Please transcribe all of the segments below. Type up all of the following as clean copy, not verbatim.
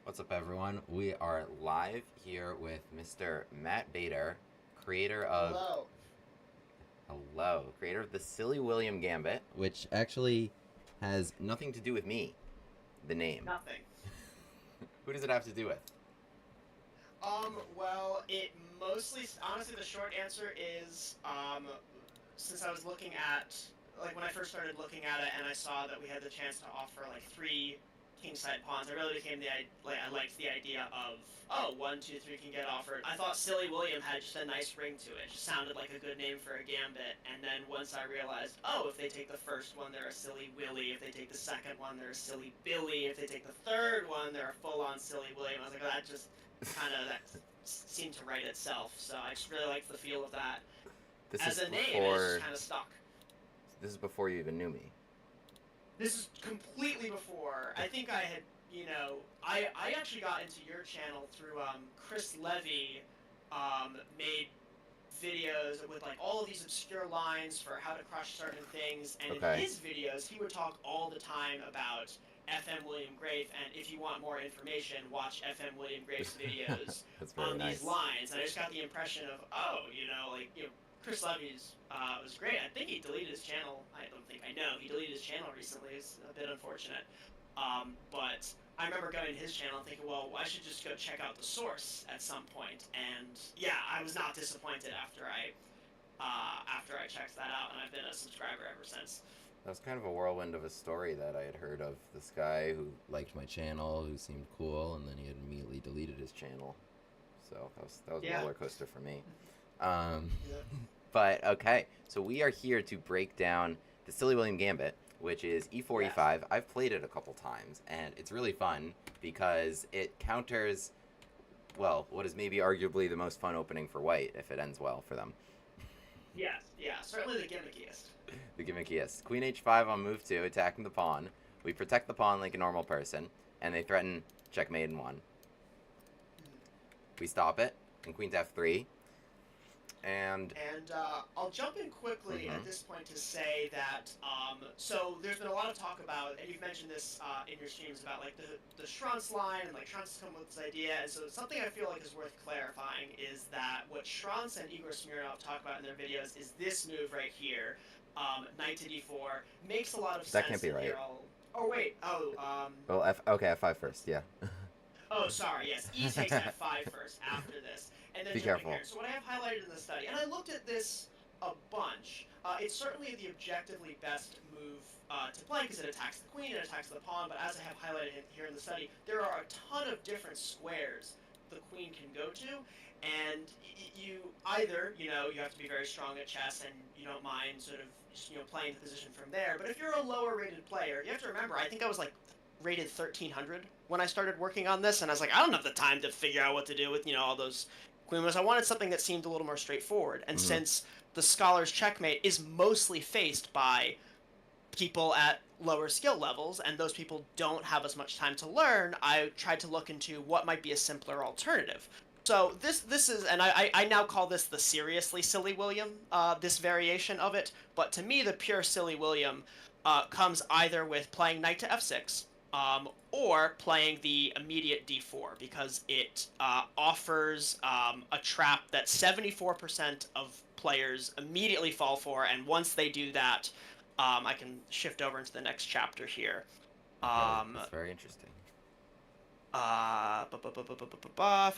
What's up, everyone? We are live here with Mr. Matt Bader, creator of Hello. creator of the Silly William Gambit, which actually has nothing to do with me, the name. Nothing. Who does it have to do with? Well, it mostly, honestly, the short answer is, since I was looking at, like, when I first started looking at it and I saw that we had the chance to offer, like, three kingside pawns, I really became I liked the idea of, oh, one, two, three can get offered. I thought Silly William had just a nice ring to it. It just sounded like a good name for a gambit. And then once I realized, oh, if they take the first one, they're a Silly Willy. If they take the second one, they're a Silly Billy. If they take the third one, they're a full-on Silly William. I was like, that just that seemed to write itself. So I just really liked the feel of that This as is a name, and it's just before. kind of stuck. This is before you even knew me. This is completely before. I think I had, I actually got into your channel through Chris Levy, made videos with like all of these obscure lines for how to crush certain things, and in Okay. his videos he would talk all the time about FM William Grafe, and if you want more information, watch FM William Grafe's videos That's very on these nice. lines. And I just got the impression of, oh, Chris Levy's was great. I think he deleted his channel. I don't think I know. He deleted his channel recently. It's a bit unfortunate. But I remember going to his channel and thinking, well, I should just go check out the source at some point. And yeah, I was not disappointed after I checked that out, and I've been a subscriber ever since. That was kind of a whirlwind of a story that I had heard of this guy who liked my channel, who seemed cool, and then he had immediately deleted his channel. So that was a Yeah. roller coaster for me. Um, Yeah. but okay, so we are here to break down the Silly William Gambit, which is E4 Yes. E5. I've played it a couple times, and it's really fun because it counters, well, what is maybe arguably the most fun opening for White if it ends well for them. Yes. Yeah. Certainly the gimmickiest. The gimmickiest. Queen H5 on move 2, attacking the pawn. We protect the pawn like a normal person, and they threaten checkmate in 1. We stop it, and Queen to F3, and And I'll jump in quickly mhm. at this point to say that, so there's been a lot of talk about, and you've mentioned this in your streams, about like the Schruntz line, and like Schruntz come with this idea. And so something I feel like is worth clarifying is that what Schruntz and Igor Smirnov talk about in their videos is this move right here, knight to d4, makes a lot of That can't sense be in right. here. Oh wait, Well, okay, F5 first, yeah. oh, sorry, yes. E takes f5 first after this, and then Be jumping careful. here. So what I have highlighted in the study, and I looked at this a bunch, it's certainly the objectively best move to play because it attacks the queen, it attacks the pawn, but as I have highlighted here in the study, there are a ton of different squares the queen can go to, and you either, you have to be very strong at chess and you don't mind sort of, playing the position from there, but if you're a lower rated player, you have to remember, I think I was like rated 1300 when I started working on this, and I was like, I don't have the time to figure out what to do with all those queen moves. I wanted something that seemed a little more straightforward. And Hmm. since the Scholar's Checkmate is mostly faced by people at lower skill levels, and those people don't have as much time to learn, I tried to look into what might be a simpler alternative. So this is, and I now call this the seriously Silly William, this variation of it. But to me, the pure Silly William comes either with playing knight to f6, or playing the immediate d4, because it offers a trap that 74% of players immediately fall for, and once they do that, I can shift over into the next chapter here. Okay, Um, that's very interesting. if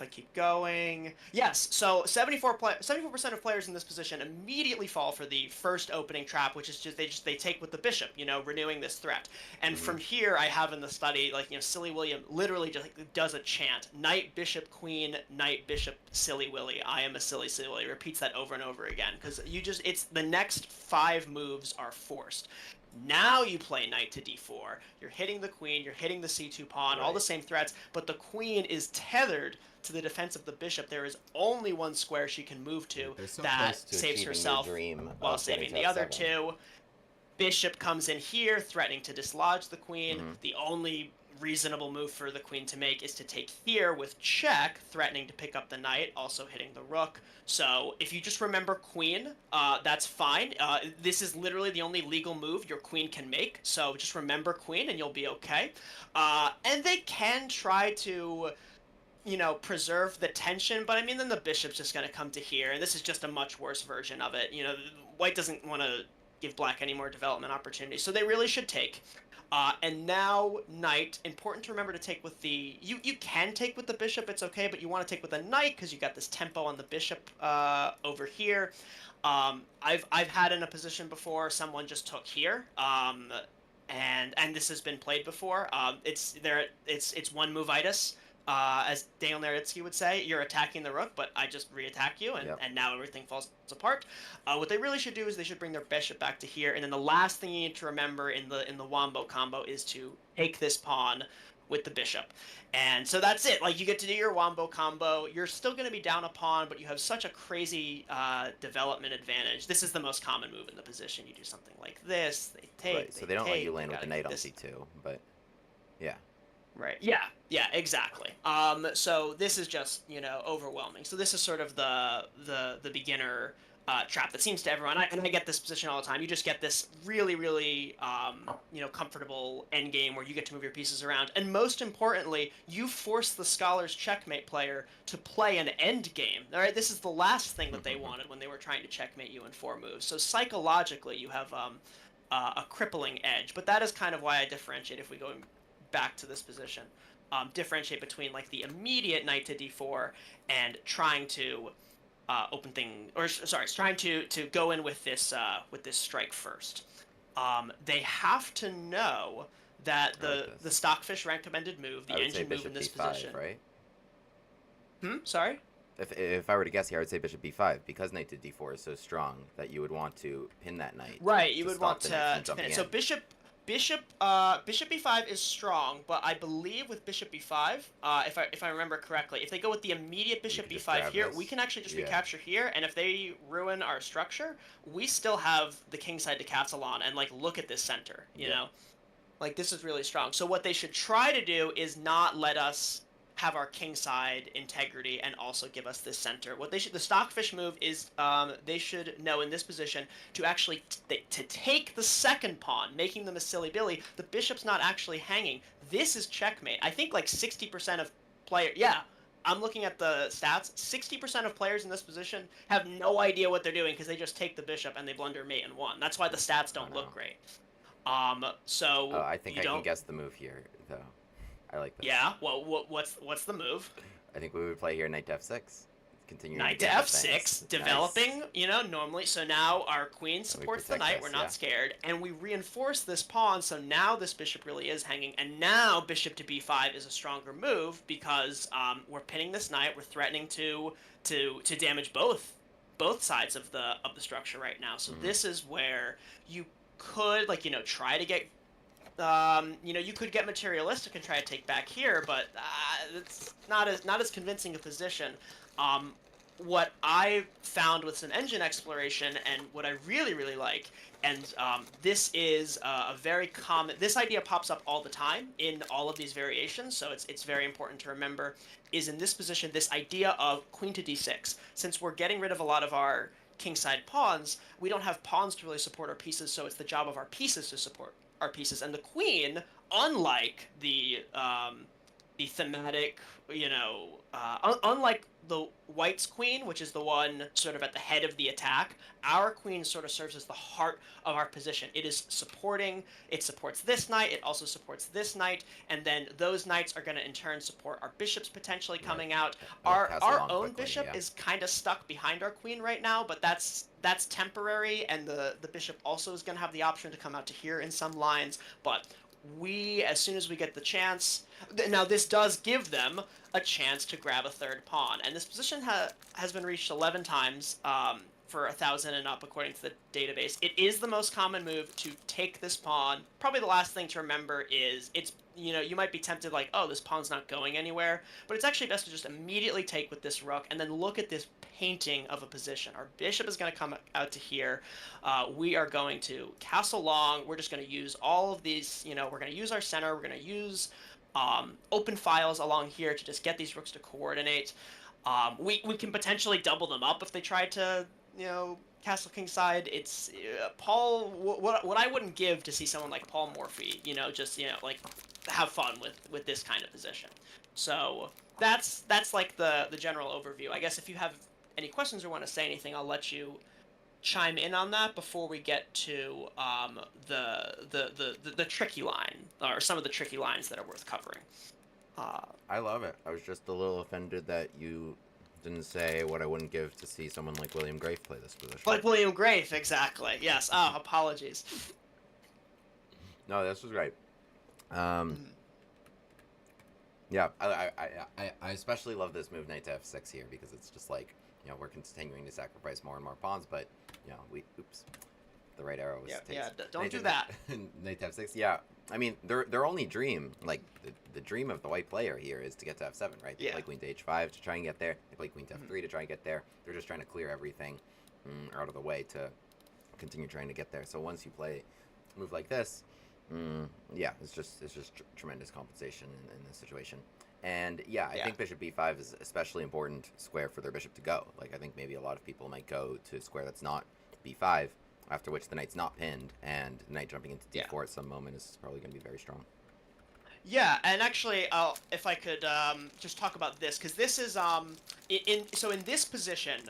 I keep going, yes. So 74% of players in this position immediately fall for the first opening trap, which is they take with the bishop, renewing this threat. And Hmm. from here, I have in the study, like, Silly William literally just like, does a chant: knight bishop queen, knight bishop silly Willy. I am a silly Willy. Repeats that over and over again because it's the next 5 moves are forced. Now you play knight to d4. You're hitting the queen, you're hitting the c2 pawn, all the Right. same threats, but the queen is tethered to the defense of the bishop. There is only one square she can move Right. to They're so that close to saves achieving their herself dream while of getting saving to the other F7. two. Bishop comes in here, threatening to dislodge the queen. Hmm. The only reasonable move for the queen to make is to take here with check, threatening to pick up the knight, also hitting the rook. So if you just remember queen, that's fine. This is literally the only legal move your queen can make, so just remember queen and you'll be okay. And they can try to, preserve the tension, but I mean, then the bishop's just going to come to here, and this is just a much worse version of it. White doesn't want to give black any more development opportunities, so they really should take. And now knight, important to remember to take with the, you can take with the bishop, it's okay, but you want to take with the knight because you got this tempo on the bishop over here. I've had in a position before someone just took here, and this has been played before. It's one move-itis. As Daniel Naritsky would say, you're attacking the rook, but I just re-attack you, and now everything falls apart. What they really should do is they should bring their bishop back to here, and then the last thing you need to remember in the wombo combo is to take this pawn with the bishop. And so that's it. Like, you get to do your wombo combo. You're still going to be down a pawn, but you have such a crazy development advantage. This is the most common move in the position. You do something like this. They take. Right. So they don't let you land with the knight on c2, but yeah. Right. Yeah, exactly. So this is just, overwhelming. So this is sort of the beginner trap that seems to everyone. And I get this position all the time. You just get this really, really, comfortable end game where you get to move your pieces around. And most importantly, you force the Scholar's Checkmate player to play an end game. All right. This is the last thing that they wanted when they were trying to checkmate you in 4 moves. So psychologically, you have a crippling edge. But that is kind of why I differentiate if we go back to this position. Differentiate between like the immediate knight to d4 and trying to trying to go in with this strike first. They have to know that the stockfish rank commended move, the engine move in this b5, position, right? Sorry. If I were to guess here, I would say bishop b5 because knight to d4 is so strong that you would want to pin that knight. Right, you would want to pin it. So Bishop b5 is strong, but I believe with bishop b5, if I remember correctly, if they go with the immediate bishop b5 here, we can actually just recapture here, and if they ruin our structure, we still have the kingside to castle on, and like look at this center, you know, like this is really strong. So what they should try to do is not let us have our kingside integrity and also give us this center. What the stockfish move is, they should know in this position to actually to take the second pawn, making them a silly billy. The bishop's not actually hanging. This is checkmate. I think like 60% of players, I'm looking at the stats. 60% of players in this position have no idea what they're doing because they just take the bishop and they blunder mate and 1. That's why the stats don't look great. So I think I can guess the move here, though. I like this. Yeah. Well, what's the move? I think we would play here knight to f6. Continue. Knight to f6, developing. Nice. Normally. So now our queen supports the knight. We're not scared, and we reinforce this pawn. So now this bishop really is hanging, and now bishop to b5 is a stronger move because we're pinning this knight. We're threatening to damage both sides of the structure right now. So this is where you could try to get. You could get materialistic and try to take back here, but it's not as convincing a position. What I found with some engine exploration and what I really, really like, and this is a very common, this idea pops up all the time in all of these variations, so it's very important to remember, is in this position, this idea of queen to d6. Since we're getting rid of a lot of our kingside pawns, we don't have pawns to really support our pieces, so it's the job of our pieces to support our pieces. And the queen, unlike the thematic, unlike the white's queen, which is the one sort of at the head of the attack, our queen sort of serves as the heart of our position. It is supporting, it supports this knight, it also supports this knight, and then those knights are going to in turn support our bishops potentially coming out. Our own bishop is kind of stuck behind our queen right now, but that's temporary, and the bishop also is going to have the option to come out to here in some lines, but we, as soon as we get the chance, now this does give them a chance to grab a third pawn, and this position has been reached 11 times for 1,000 and up according to the database. It is the most common move to take this pawn. Probably the last thing to remember is it's, you might be tempted like, oh, this pawn's not going anywhere, but it's actually best to just immediately take with this rook and then look at this painting of a position. Our bishop is going to come out to here. We are going to castle long. We're just going to use all of these, we're going to use our center. We're going to use open files along here to just get these rooks to coordinate. We can potentially double them up if they try to, Castle King side. It's Paul. What I wouldn't give to see someone like Paul Morphy, just like have fun with this kind of position. So that's like the general overview. I guess if you have any questions or want to say anything, I'll let you chime in on that before we get to the tricky line, or some of the tricky lines that are worth covering. I love it. I was just a little offended that you didn't say what I wouldn't give to see someone like William Grafe play this position. Like William Grafe, exactly. Yes. Oh, apologies. No, this was great. Yeah, I especially love this move knight to f6 here, because it's just like, we're continuing to sacrifice more and more pawns, but the right arrow was don't do that. Knight to f6. Yeah, I mean, their only dream, like the dream of the white player here, is to get to f7, right? They play queen to h5 to try and get there. They play queen to f3 to try and get there. They're just trying to clear everything out of the way to continue trying to get there. So once you play a move like this, it's just tremendous compensation in this situation. And I think bishop b5 is especially important square for their bishop to go. Like, I think maybe a lot of people might go to a square that's not b5, after which the knight's not pinned, and the knight jumping into d4 at some moment is probably going to be very strong. Yeah, and actually, if I could just talk about this, because this is in this position,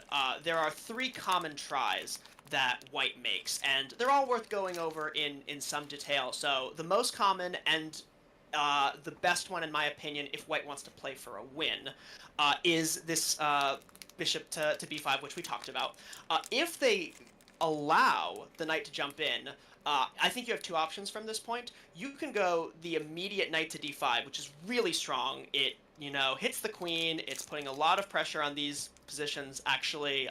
there are 3 common tries that white makes, and they're all worth going over in some detail. So the most common and the best one, in my opinion, if white wants to play for a win, is this bishop to b5, which we talked about. If they allow the knight to jump in, I think you have 2 options from this point. You can go the immediate knight to d5, which is really strong. It, hits the queen. It's putting a lot of pressure on these positions. Actually,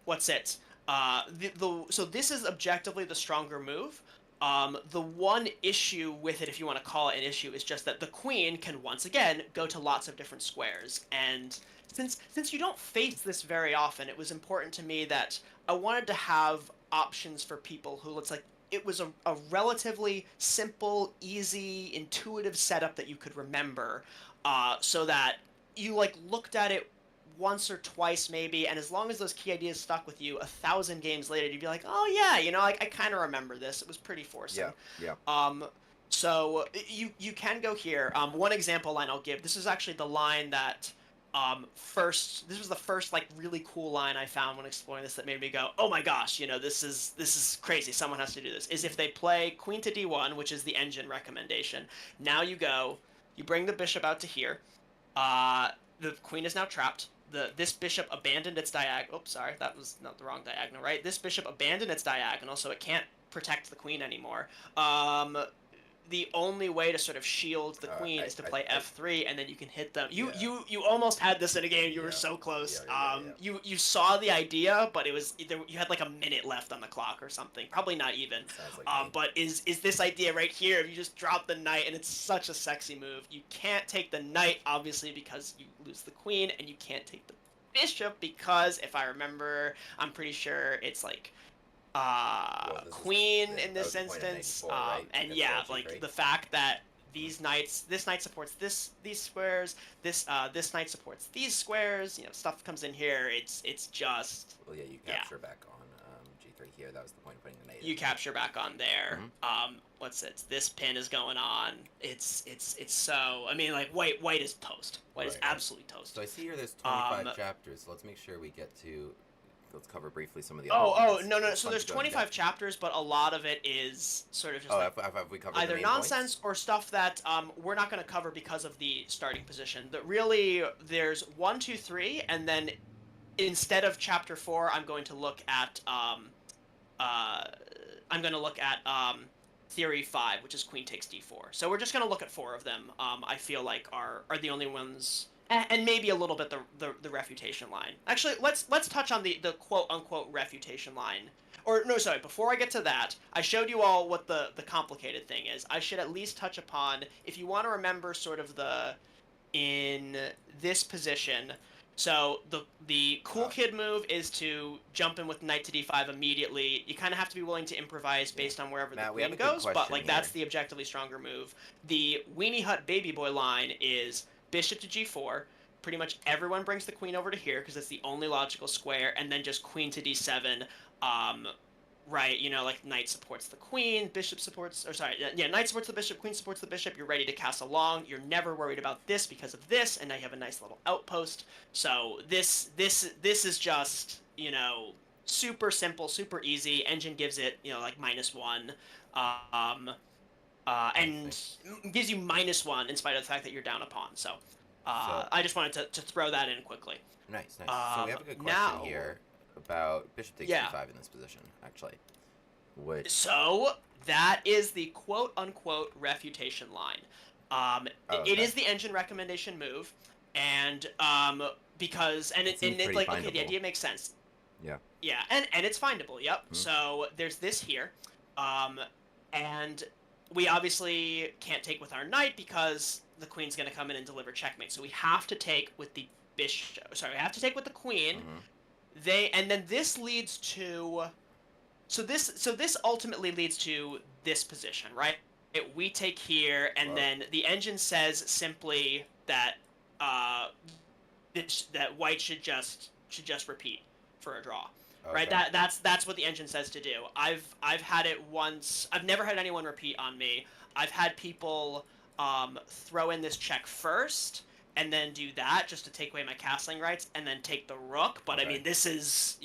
so this is objectively the stronger move. The one issue with it, if you want to call it an issue, is just that the queen can once again go to lots of different squares. And since you don't face this very often, it was important to me that I wanted to have options for people who looks like it was a relatively simple, easy, intuitive setup that you could remember, so that you looked at it once or twice maybe, and as long as those key ideas stuck with you, 1,000 games later, you'd be like, oh yeah, I kind of remember this. It was pretty forcing. Yeah. So you can go here. One example line I'll give. This is actually the line that this was the first really cool line I found when exploring this that made me go, oh my gosh, this is crazy. Someone has to do this. Is if they play queen to d1, which is the engine recommendation. Now you bring the bishop out to here. The queen is now trapped. This bishop abandoned its diagonal. Oops, sorry, that was not the wrong diagonal, right? This bishop abandoned its diagonal, so it can't protect the queen anymore. The only way to sort of shield the queen is to play f3, and then you can hit them. You almost had this in a game. You were so close. You saw the idea, but you had like a minute left on the clock or something. Probably not even. But is this idea right here? If you just drop the knight, and it's such a sexy move. You can't take the knight, obviously, because you lose the queen, and you can't take the bishop because, if I remember, I'm pretty sure it's like queen in this instance, right? And the fact that this knight supports these squares, this knight supports these squares, stuff comes in here, it's just you capture back on g3 here. That was the point of putting the knight. You capture back on there. This pin is going on. It's so, I mean, white is toast. White is absolutely toast. So I see here there's 25 chapters, so let's make sure we get to. Let's cover briefly some of the other no. So there's 25 chapters, but a lot of it is sort of just have we covered either nonsense or stuff that we're not going to cover because of the starting position. That really, there's 1, 2, 3, and then instead of chapter 4, I'm going to look at theory 5, which is queen takes d4. So we're just going to look at 4 of them. I feel like are the only ones. And maybe a little bit the refutation line. Actually, let's touch on the quote-unquote refutation line. Or, no, sorry, before I get to that, I showed you all what the complicated thing is. I should at least touch upon, if you want to remember sort of in this position, So the cool kid move is to jump in with knight to d5 immediately. You kind of have to be willing to improvise based on wherever Matt, the we have queen a good goes, but question like here. that's the objectively stronger move. The weenie hut baby boy line is bishop to g4. Pretty much everyone brings the queen over to here because it's the only logical square, and then just queen to d7. Right, like knight supports the queen, bishop supports, or sorry, yeah, knight supports the bishop, queen supports the bishop. You're ready to cast along. You're never worried about this because of this, and now you have a nice little outpost. So this is just super simple, super easy. Engine gives it like -1, um, and gives you -1 in spite of the fact that you're down a pawn. So So I just wanted to throw that in quickly. nice. So we have a good question Now, here about bishop takes yeah. d5 in this position, actually. Which So that is the quote unquote refutation line. It okay. is the engine recommendation move, and because It seems it's pretty like okay, the findable. idea makes sense. Yeah. Yeah, and it's findable. Yep. Hmm. So there's this here, um, and we obviously can't take with our knight because the queen's going to come in and deliver checkmate. So we have to take with the bishop. Sorry, we have to take with the queen. And then this leads to so this ultimately leads to this position, right? We take here, and then the engine says simply that that white should just repeat for a draw, right? Okay. That's what the engine says to do. I've had it once. I've never had anyone repeat on me. I've had people throw in this check first and then do that just to take away my castling rights and then take the rook. But I mean, this is,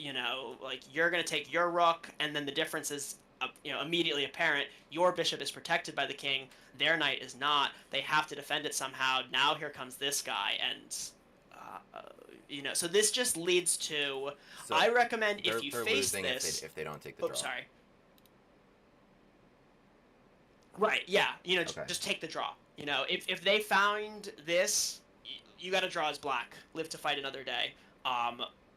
like you're going to take your rook, and then the difference is, immediately apparent. Your bishop is protected by the king. Their knight is not. They have to defend it somehow. Now here comes this guy. And, so this just leads to, So I recommend if you they're face losing this. if they don't take the draw. Sorry. Right, yeah. Okay. Just take the draw. If they found this, you got to draw as black, live to fight another day.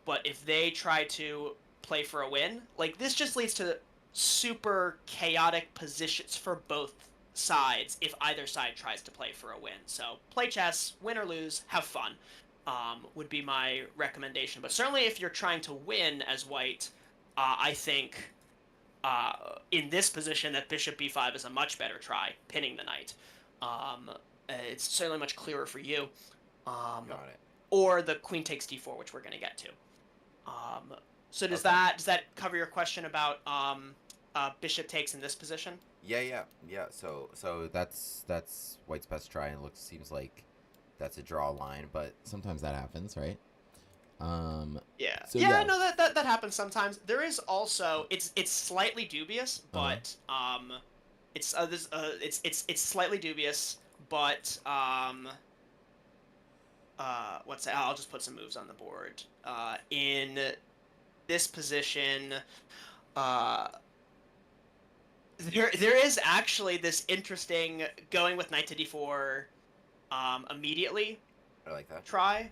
But if they try to play for a win, like this just leads to super chaotic positions for both sides if either side tries to play for a win. So play chess, win or lose, have fun, would be my recommendation. But certainly if you're trying to win as white, I think in this position that bishop b5 is a much better try, pinning the knight. It's certainly much clearer for you. Got it. Or the queen takes d4, which we're going to get to. So does that cover your question about bishop takes in this position? Yeah. So that's white's best try, and seems like that's a draw line, but sometimes that happens, right? Yeah. So No, that happens sometimes. There is also it's slightly dubious, but it's slightly dubious, but what's that? I'll just put some moves on the board. In this position, there is actually this interesting going with knight to d4 immediately. I like that. Try.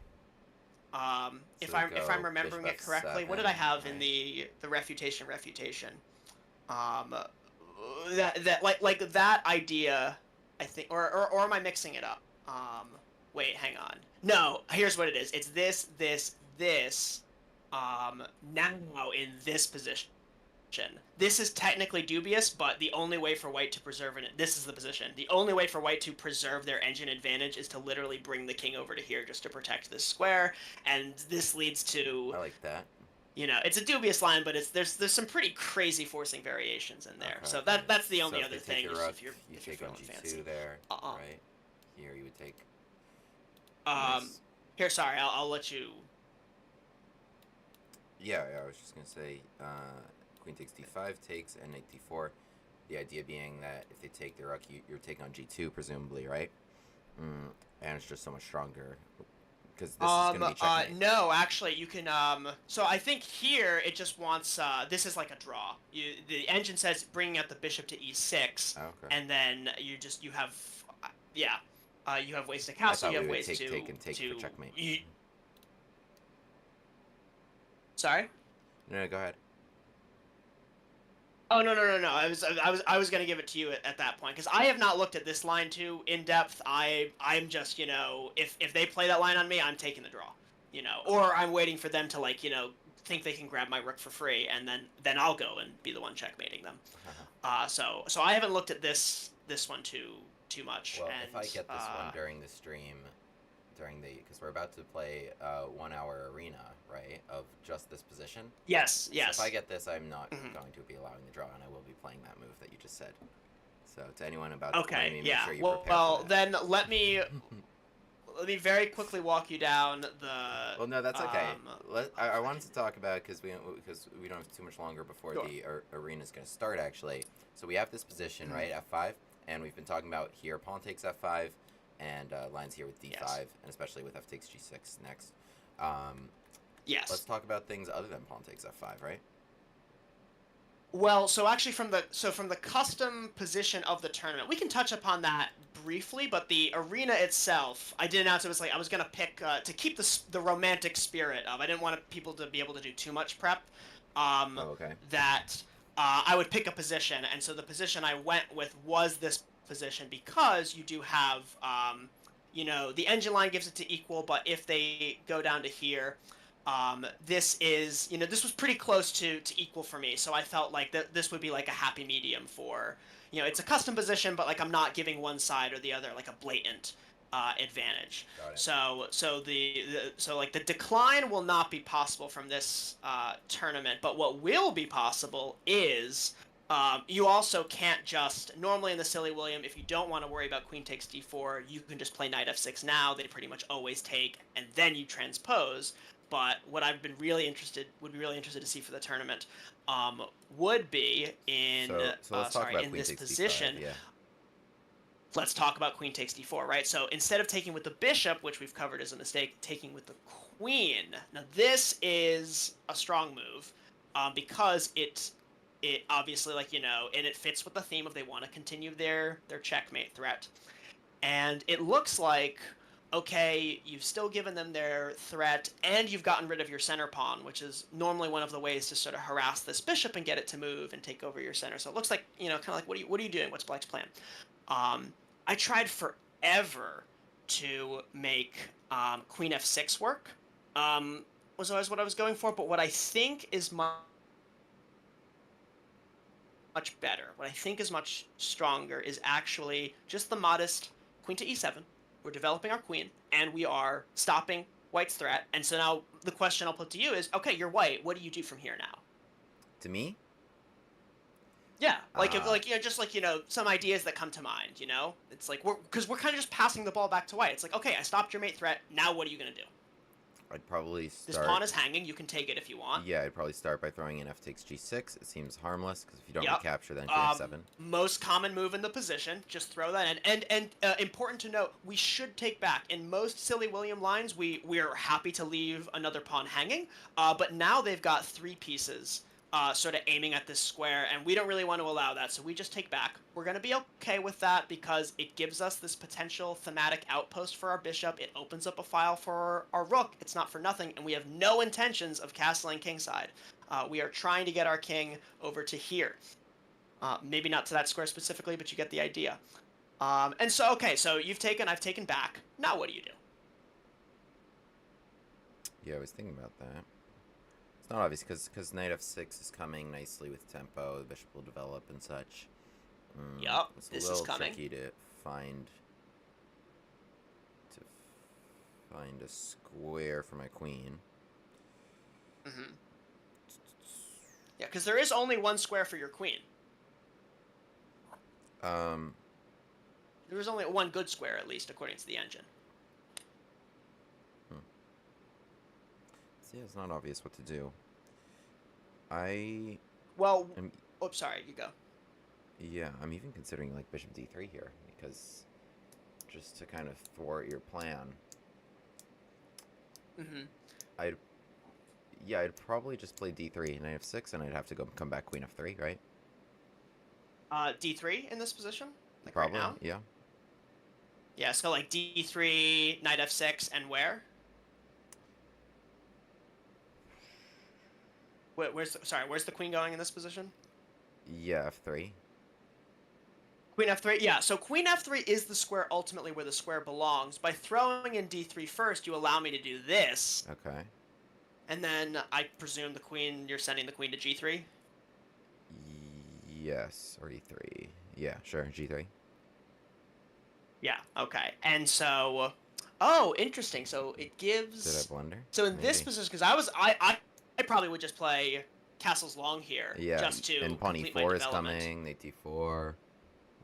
If So I'm remembering it correctly, what did I have in the refutation? Like that idea, I think, or am I mixing it up? Wait, hang on. No, here's what it is. It's this. Now in this position. This is technically dubious, but the only way for white to preserve it, this is the position. The only way for white to preserve their engine advantage is to literally bring the king over to here just to protect this square, and this leads to. I like that. It's a dubious line, but there's some pretty crazy forcing variations in there. Okay. So that's the only So other if they thing. take your rook, If you're take on feeling g2 fancy. there, right? Here you would take. Nice. Here, sorry, I'll let you. Yeah, I was just gonna say, queen takes d5 takes, and knight d4. The idea being that if they take the rook, you're taking on g2 presumably, right? And it's just so much stronger because this is gonna be checkmate. No, actually, you can. So I think here it just wants. This is like a draw. The engine says bringing out the bishop to e6, and then you have. Yeah. You have ways to castle. You have ways to take for checkmate. Sorry. No, go ahead. Oh no. I was gonna give it to you at that point because I have not looked at this line too in depth. I'm just if they play that line on me, I'm taking the draw. or I'm waiting for them to like think they can grab my rook for free, and then I'll go and be the one checkmating them. So I haven't looked at this one too much. Well, And if I get this one during the stream, because we're about to play 1 hour arena, right, of just this position. Yes. So if I get this, I'm not going to be allowing the draw, and I will be playing that move that you just said. So to anyone about to play me, make sure you prepare well, for that. then let me very quickly walk you down the. Well, no, that's okay. I wanted to talk about because we don't have too much longer before the arena is going to start. Actually, so we have this position right f5, and we've been talking about here pawn takes f5, and lines here with d5, and especially with f takes g6 next. Yes. Let's talk about things other than pawn takes f5, right? Well, so actually from the custom position of the tournament, we can touch upon that briefly, but the arena itself, I did announce it was like I was going to pick to keep the romantic spirit of. I didn't want people to be able to do too much prep. Okay. That I would pick a position, and so the position I went with was this position because you do have the engine line gives it to equal, but if they go down to here, this is, this was pretty close to equal for me, so I felt like this would be like a happy medium for, it's a custom position, but like I'm not giving one side or the other like a blatant advantage. Got it. So like the decline will not be possible from this tournament, but what will be possible is you also can't just normally in the Silly William, if you don't want to worry about queen takes d4, you can just play knight f6 now. They pretty much always take, and then you transpose. But what I've been really interested to see for the tournament would be in so let's talk about in queen this takes position. d5, yeah. Let's talk about queen takes d4, right? So instead of taking with the bishop, which we've covered as a mistake, taking with the queen. Now this is a strong move because it obviously and it fits with the theme of they want to continue their checkmate threat. And it looks like, okay, you've still given them their threat, and you've gotten rid of your center pawn, which is normally one of the ways to sort of harass this bishop and get it to move and take over your center. So it looks like, kind of like, what are you doing? What's Black's plan? I tried forever to make queen f6 work. Was always what I was going for, but what I think is much better, what I think is much stronger, is actually just the modest queen to e7. We're developing our queen, and we are stopping white's threat. And so now the question I'll put to you is, okay, you're white. What do you do from here now? To me? Yeah, just like some ideas that come to mind. It's like we're kind of just passing the ball back to white. It's like, okay, I stopped your mate threat. Now what are you gonna do? I'd probably start... This pawn is hanging. You can take it if you want. Yeah, I'd probably start by throwing in f takes g6. It seems harmless, because if you don't recapture, then queen f7. Most common move in the position. Just throw that in. And important to note, we should take back. In most Silly William lines, we're happy to leave another pawn hanging. But now they've got 3 pieces sort of aiming at this square, and we don't really want to allow that, so we just take back. We're going to be okay with that because it gives us this potential thematic outpost for our bishop. It opens up a file for our rook. It's not for nothing, and we have no intentions of castling kingside. We are trying to get our king over to here. Maybe not to that square specifically, but you get the idea. And so, okay, so I've taken back. Now what do you do? Yeah, I was thinking about that. It's not obvious because knight f6 is coming nicely with tempo. The bishop will develop and such. Yep, this is coming. It's a little tricky to find a square for my queen. Mm-hmm. Yeah, because there is only one square for your queen. There is only one good square, at least, according to the engine. Yeah, it's not obvious what to do. Sorry, you go. Yeah, I'm even considering like bishop d3 here, because just to kind of thwart your plan. I'd probably just play d3 knight f6, and I'd have to come back queen f3, right? D3 in this position? Like probably, right now? yeah. Yeah, so like d3, knight f6, and where? Where's the queen going in this position? Yeah, f3. Queen f3, yeah. So queen f3 is the square ultimately where the square belongs. By throwing in d3 first, you allow me to do this. Okay. And then I presume you're sending the queen to g3? Yes, or e3. Yeah, sure, g3. Yeah, okay. And so, oh, interesting. So it Did I gives. blunder? So in this Maybe. position, because I probably would just play castles long here Yeah, just to and pawn complete my e4 is development. coming, knight d4,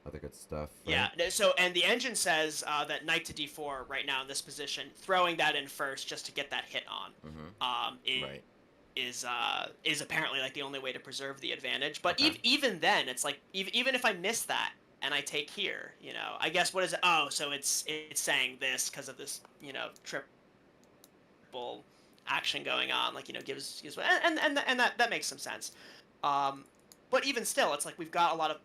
other good stuff, Yeah. right? So and the engine says that knight to d4 right now in this position, throwing that in first just to get that hit on, um, Right. is apparently like the only way to preserve the advantage. But Okay. even then, it's like even if I miss that and I take here, I guess what is it? Oh, so it's saying this because of this, triple action going on, like gives and that makes some sense. Um, but even still, it's like we've got a lot of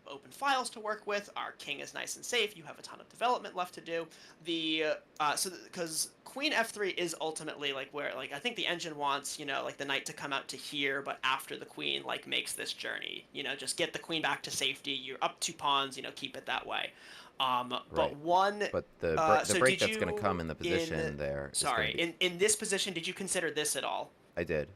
open files to work with. Our king is nice and safe. You have a ton of development left to do. Because queen f3 is ultimately like where like I think the engine wants like the knight to come out to here, but after the queen like makes this journey, just get the queen back to safety. You're up 2 pawns, keep it that way. But Right. one. But the So break did that's going to come you in the in position there is going sorry to be. in this position did you consider this at all? I did.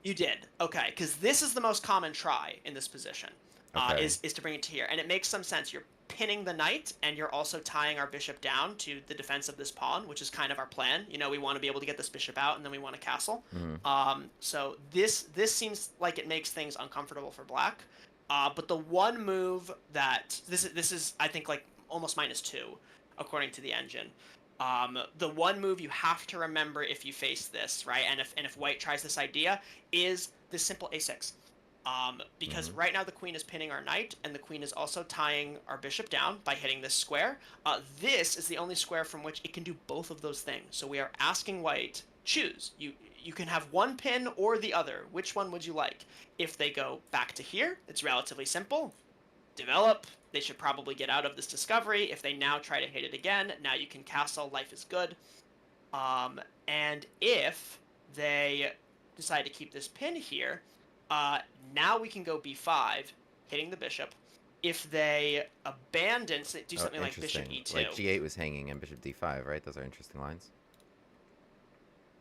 You did. Okay, because this is the most common try in this position, Okay. is to bring it to here, and it makes some sense. You're pinning the knight, and you're also tying our bishop down to the defense of this pawn, which is kind of our plan. We want to be able to get this bishop out, and then we want a castle. Mhm. So this seems like it makes things uncomfortable for black. But the one move that this is I think like almost -2, according to the engine. The one move you have to remember if you face this, right, and if white tries this idea, is this simple a6. Because Mhm. right now the queen is pinning our knight, and the queen is also tying our bishop down by hitting this square. This is the only square from which it can do both of those things. So we are asking white, choose. You can have one pin or the other. Which one would you like? If they go back to here, it's relatively simple. Develop. They should probably get out of this discovery. If they now try to hit it again, now you can castle. Life is good. And if they decide to keep this pin here, uh, now we can go b5, hitting the bishop. If they abandon, do Oh, something like bishop interesting. e2. Like g8 was hanging and bishop d5, right? Those are interesting lines.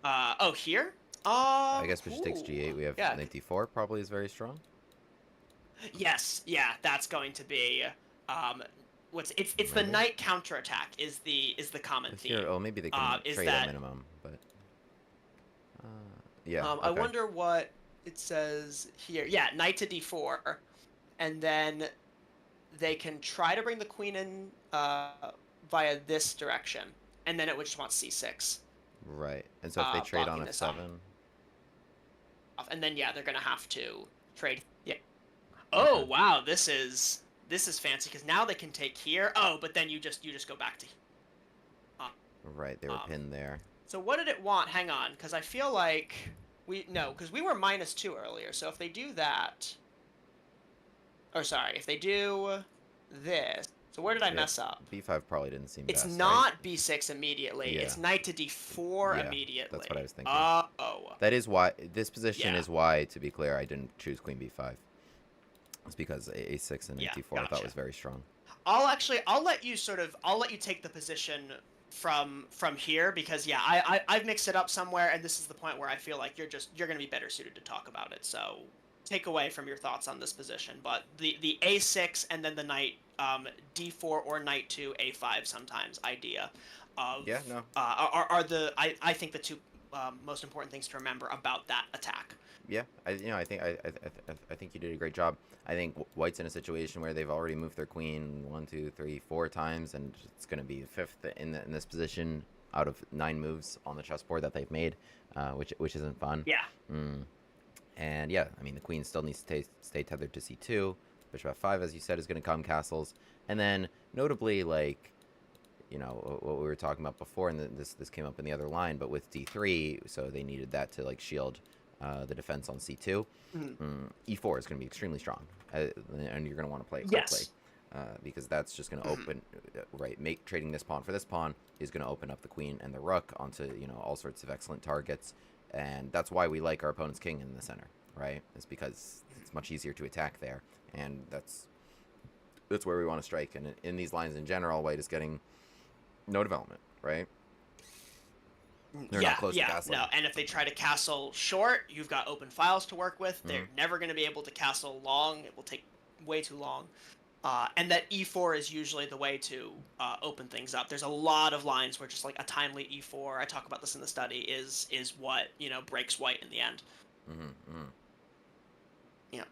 Oh, here? I guess bishop takes Ooh, g8. We have yeah. knight d4 probably is very strong. Yes, yeah, that's going to be um, it's the Maybe. knight counterattack is the common This here, theme. oh, maybe they can Is trade at that minimum, but uh, yeah, I okay. wonder what it says here. Yeah, knight to d4, and then they can try to bring the queen in via this direction, and then it would just want c6, Right. And so if they trade on blocking this off. f7, And then yeah, they're gonna have to trade. Yeah. okay. Oh wow, this is fancy because now they can take here. Oh, but then you just go back to. Uh, Right, they were um. pinned there. So what did it want? Hang on, because I feel like because we were -2 earlier. So if they do that, or sorry, if they do this. So where did I Yeah, mess up? b5 probably didn't seem It's best, right? not b6 immediately. Yeah, It's knight to d4 yeah, that's what I immediately. was thinking. Oh, That is why this position yeah, is why, to be clear, I didn't choose queen b5. It's because a6 and knight yeah, d4 I thought gotcha. was very strong. I'll let you take the position from here because yeah, I've mixed it up somewhere, and this is the point where I feel like you're gonna be better suited to talk about it. So take away from your thoughts on this position, but the a6 and then the knight d4 or knight to a5 sometimes idea of Yeah, no, are I think the two most important things to remember about that attack. yeah, I think I think you did a great job. I think White's in a situation where they've already moved their queen 1, 2, 3, 4 times, and it's going to be fifth in this position out of 9 moves on the chessboard that they've made, which isn't fun. Yeah. Mm. And yeah, I mean the queen still needs to stay tethered to c2. Bishop f5, as you said, is going to come castles, and then notably like. What we were talking about before, and this came up in the other line, but with d3, so they needed that to like shield the defense on c2. Mhm. E4 is going to be extremely strong, and you're going to want to play it quickly, Yes. because that's just going to Mhm. open, right? Trading this pawn for this pawn is going to open up the queen and the rook onto all sorts of excellent targets, and that's why we like our opponent's king in the center. right? It's because it's much easier to attack there, and that's where we want to strike. And in these lines in general, white is getting no development, right? They're not close to castling. No. And if they try to castle short, you've got open files to work with. They're never going to be able to castle long. It will take way too long. And that e4 is usually the way to open things up. There's a lot of lines where just like a timely e4, I talk about this in the study, is what, breaks white in the end. Yep.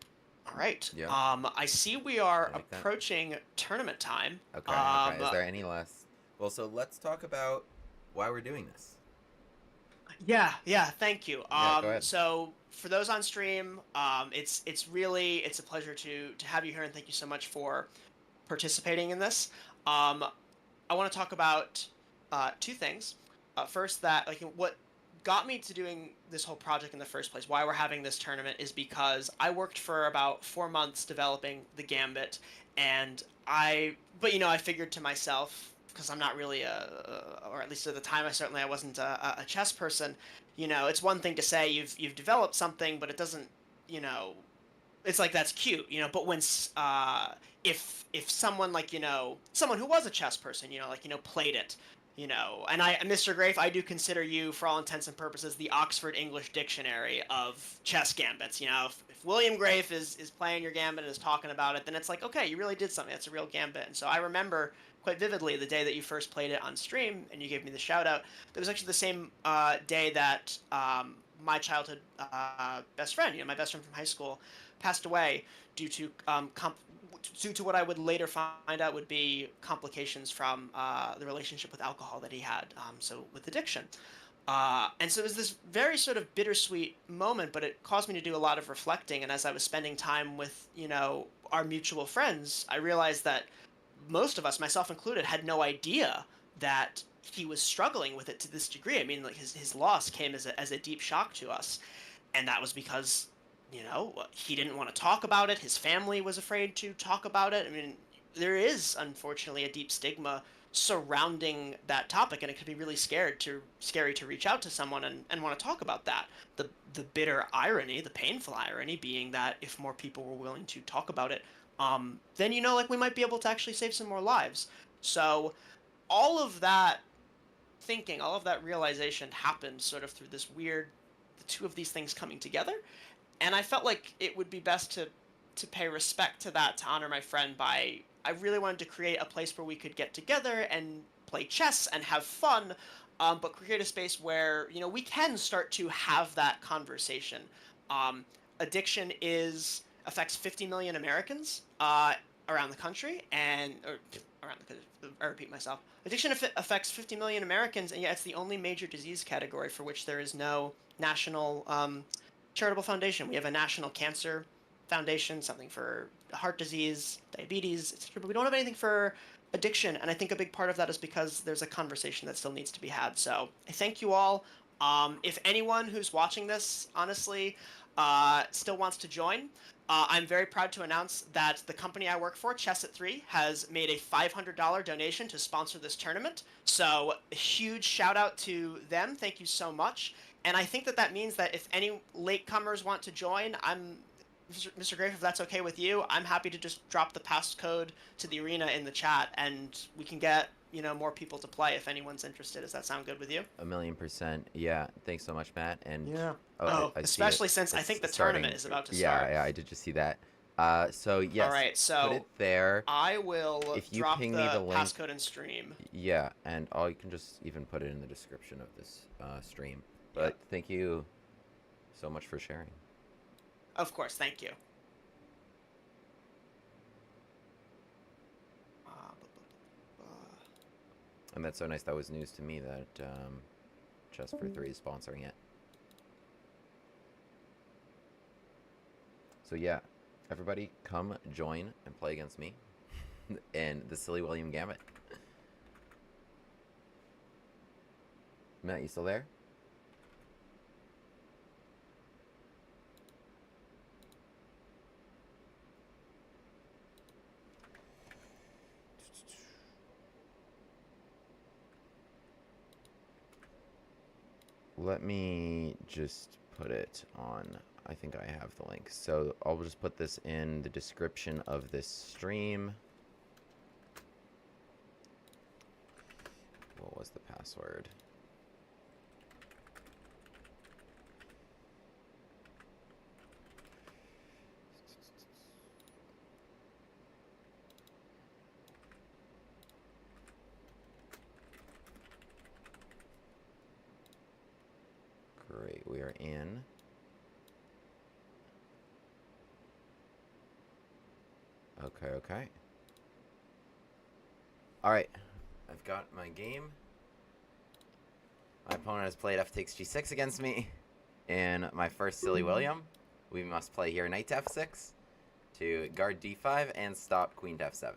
All right. Yeah. I see we are approaching tournament time. Okay. Is there any last? Well, so let's talk about why we're doing this. Yeah. Thank you. Yeah, go ahead. So for those on stream, it's a pleasure to have you here, and thank you so much for participating in this. I want to talk about two things. First, that what got me to doing this whole project in the first place, why we're having this tournament, is because I worked for about 4 months developing the Gambit, and I figured to myself, because I'm not really or at least at the time I wasn't a chess person. It's one thing to say you've developed something, but it doesn't, it's like that's cute, But when if someone someone who was a chess person, played it, and Mr. Grafe, I do consider you, for all intents and purposes, the Oxford English Dictionary of chess gambits. If William Grafe is playing your gambit and is talking about it, then it's like, okay, you really did something. That's a real gambit. And so I remember quite vividly the day that you first played it on stream and you gave me the shout out. It was actually the same day that my childhood best friend, my best friend from high school, passed away due to what I would later find out would be complications from the relationship with alcohol that he had, so with addiction. And so it was this very sort of bittersweet moment, but it caused me to do a lot of reflecting. And as I was spending time with, our mutual friends, I realized that most of us, myself included, had no idea that he was struggling with it to this degree. I mean, like his loss came as a deep shock to us. And that was because he didn't want to talk about it. His family was afraid to talk about it. I mean, there is, unfortunately, a deep stigma surrounding that topic, and it can be really scary to reach out to someone and want to talk about that. The bitter irony, the painful irony being that if more people were willing to talk about it, then, we might be able to actually save some more lives. So all of that thinking, all of that realization happened sort of through this weird, the two of these things coming together. And I felt like it would be best to pay respect to that, to honor my friend I really wanted to create a place where we could get together and play chess and have fun, but create a space where, we can start to have that conversation. Addiction affects 50 million Americans around the country, I repeat myself. Addiction affects 50 million Americans, and yet it's the only major disease category for which there is no national charitable foundation. We have a national cancer foundation, something for heart disease, diabetes, etc., but we don't have anything for addiction, and I think a big part of that is because there's a conversation that still needs to be had. So I thank you all. If anyone who's watching this, honestly, still wants to join, I'm very proud to announce that the company I work for, Chess at 3, has made a $500 donation to sponsor this tournament. So a huge shout out to them. Thank you so much. And I think that means that if any latecomers want to join, Mr. Grafe, if that's okay with you, I'm happy to just drop the passcode to the arena in the chat, and we can get, more people to play if anyone's interested. Does that sound good with you? 1,000,000%. Yeah. Thanks so much, Matt. And yeah. I especially since I think the tournament is about to start. Yeah, I did just see that. So yes. All right, so put it there. I will if you drop ping the me the link, passcode in stream. Yeah, and you can just even put it in the description of this stream. But thank you so much for sharing. Of course, thank you. And that's so nice. That was news to me that Chess for 3 is sponsoring it. So yeah, everybody come join and play against me in the Silly William Gambit. Matt, you still there? Let me just put it on I think I have the link. So I'll just put this in the description of this stream. What was the password? Great, we are in. Okay. Alright, I've got my game. My opponent has played f takes g6 against me. In my first Silly William, we must play here knight to f6 to guard d5 and stop queen to f7.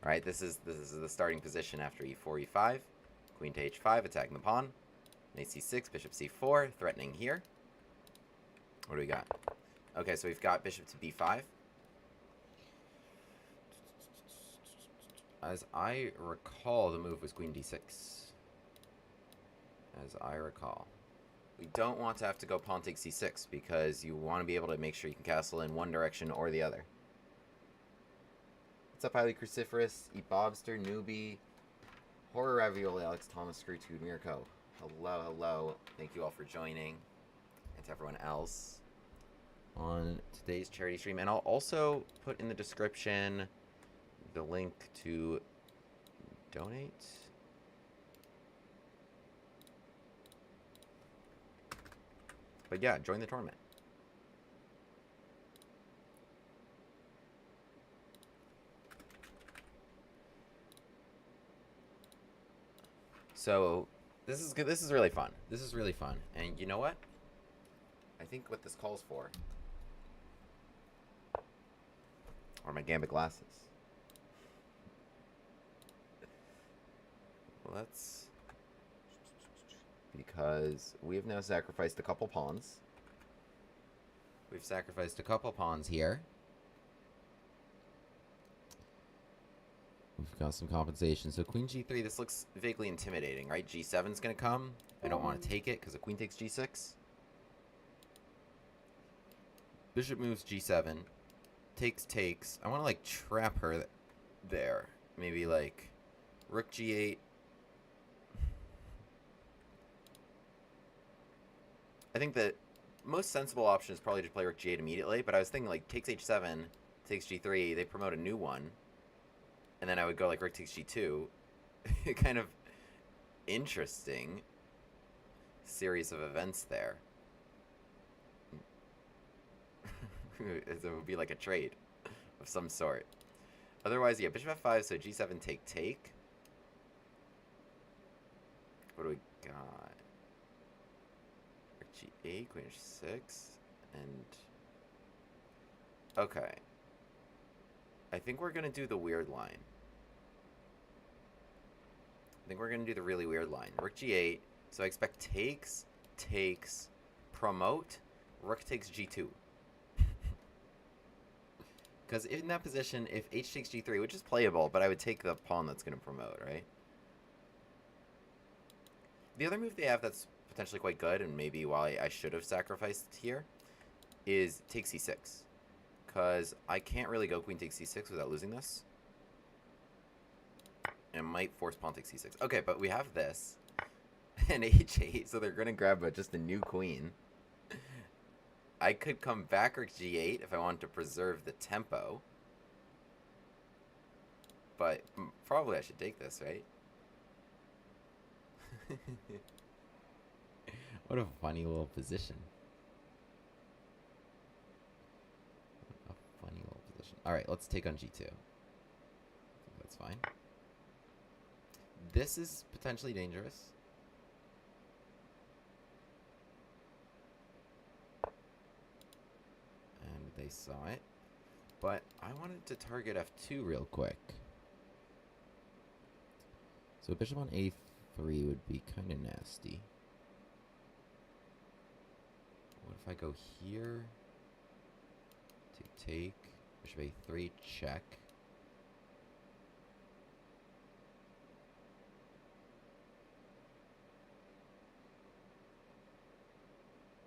Alright, this is the starting position after e4, e5. Queen to h5, attacking the pawn. Knight c6, bishop c4, threatening here. What do we got? Okay, so we've got bishop to b5. As I recall, the move was queen d6. As I recall. We don't want to have to go pawn takes c6 because you want to be able to make sure you can castle in one direction or the other. What's up, Highly Cruciferous, Eat Bobster, Newbie, Horror Ravioli, Alex Thomas, Screwtude, Mirko. Hello. Thank you all for joining. And to everyone else on today's charity stream. And I'll also put in the description the link to donate. But yeah, join the tournament. So this is good. This is really fun. This is really fun. And you know what? I think what this calls for are my Gambit glasses. Let's... Because we have now sacrificed a couple pawns. We've sacrificed a couple pawns here. We've got some compensation. So queen g3, this looks vaguely intimidating, right? g7's going to come. I don't want to take it because the queen takes g6. Bishop moves g7. Takes. I want to, like, trap her there. Maybe, like, rook g8. I think the most sensible option is probably to play rook g8 immediately, but I was thinking, like, takes h7, takes g3, they promote a new one, and then I would go, like, rook takes g2. Kind of interesting series of events there. It would be like a trade of some sort. Otherwise, yeah, bishop f5, so g7 take. What do we got? G8, queen h6, and... Okay. I think we're gonna do the weird line. I think we're gonna do the really weird line. Rook g8, so I expect takes, promote, rook takes g2. Because in that position, if h takes g3, which is playable, but I would take the pawn that's gonna promote, right? The other move they have that's potentially quite good, and maybe why I should have sacrificed here, is take c6. Because I can't really go queen takes c6 without losing this. And might force pawn takes c6. Okay, but we have this. And h8, so they're going to grab just a new queen. I could come back rook g8 if I wanted to preserve the tempo. But probably I should take this, right? What a funny little position. What a funny little position. Alright, let's take on g2. That's fine. This is potentially dangerous. And they saw it. But I wanted to target f2 real quick. So bishop on a3 would be kind of nasty. What if I go here? Take. Bishop a3, check.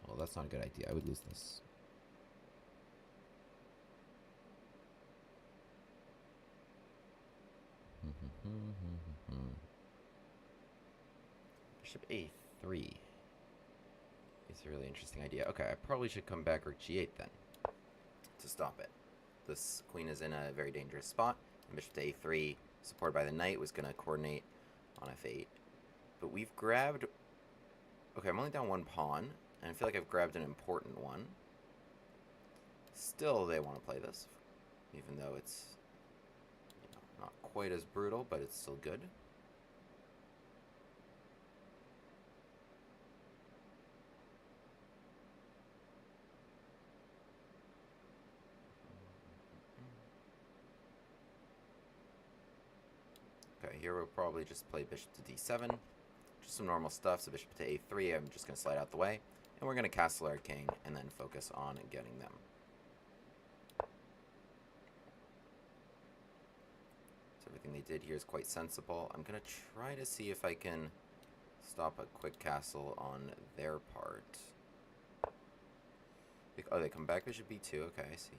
Well, that's not a good idea. I would lose this. Bishop a3 is a really interesting idea. Okay, I probably should come back rook g8 then to stop it. This queen is in a very dangerous spot, and bishop to a3, supported by the knight, was going to coordinate on f8. But we've grabbed... Okay, I'm only down one pawn, and I feel like I've grabbed an important one. Still, they want to play this, even though it's not quite as brutal, but it's still good. Okay, here we'll probably just play bishop to d7. Just some normal stuff, so bishop to a3, I'm just going to slide out the way. And we're going to castle our king and then focus on getting them. So everything they did here is quite sensible. I'm going to try to see if I can stop a quick castle on their part. Oh, they come back bishop b2. Okay, I see.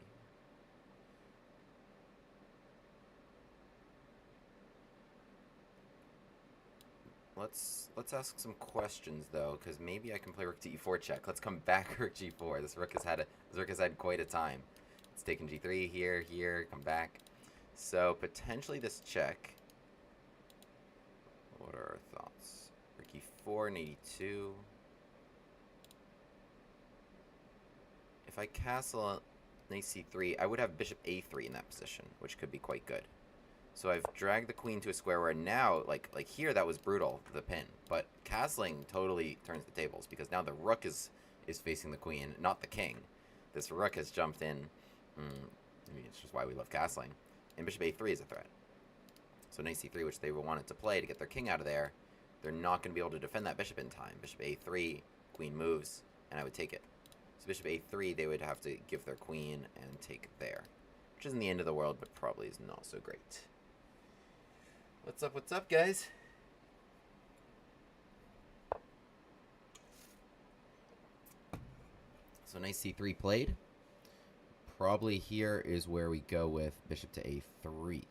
Let's ask some questions though, because maybe I can play rook to e4 check. Let's come back rook g4. This rook has had quite a time. It's taken g3 here, come back. So potentially this check. What are our thoughts? Rook e4 and 82. If I castle knight c3, I would have bishop a3 in that position, which could be quite good. So I've dragged the queen to a square where now, like here, that was brutal, the pin. But castling totally turns the tables, because now the rook is facing the queen, not the king. This rook has jumped in. I mean, it's just why we love castling. And bishop a3 is a threat. So knight c3, which they wanted to play to get their king out of there, they're not going to be able to defend that bishop in time. Bishop a3, queen moves, and I would take it. So bishop a3, they would have to give their queen and take it there. Which isn't the end of the world, but probably is not so great. What's up, guys? So knight c3 played. Probably here is where we go with bishop to a3.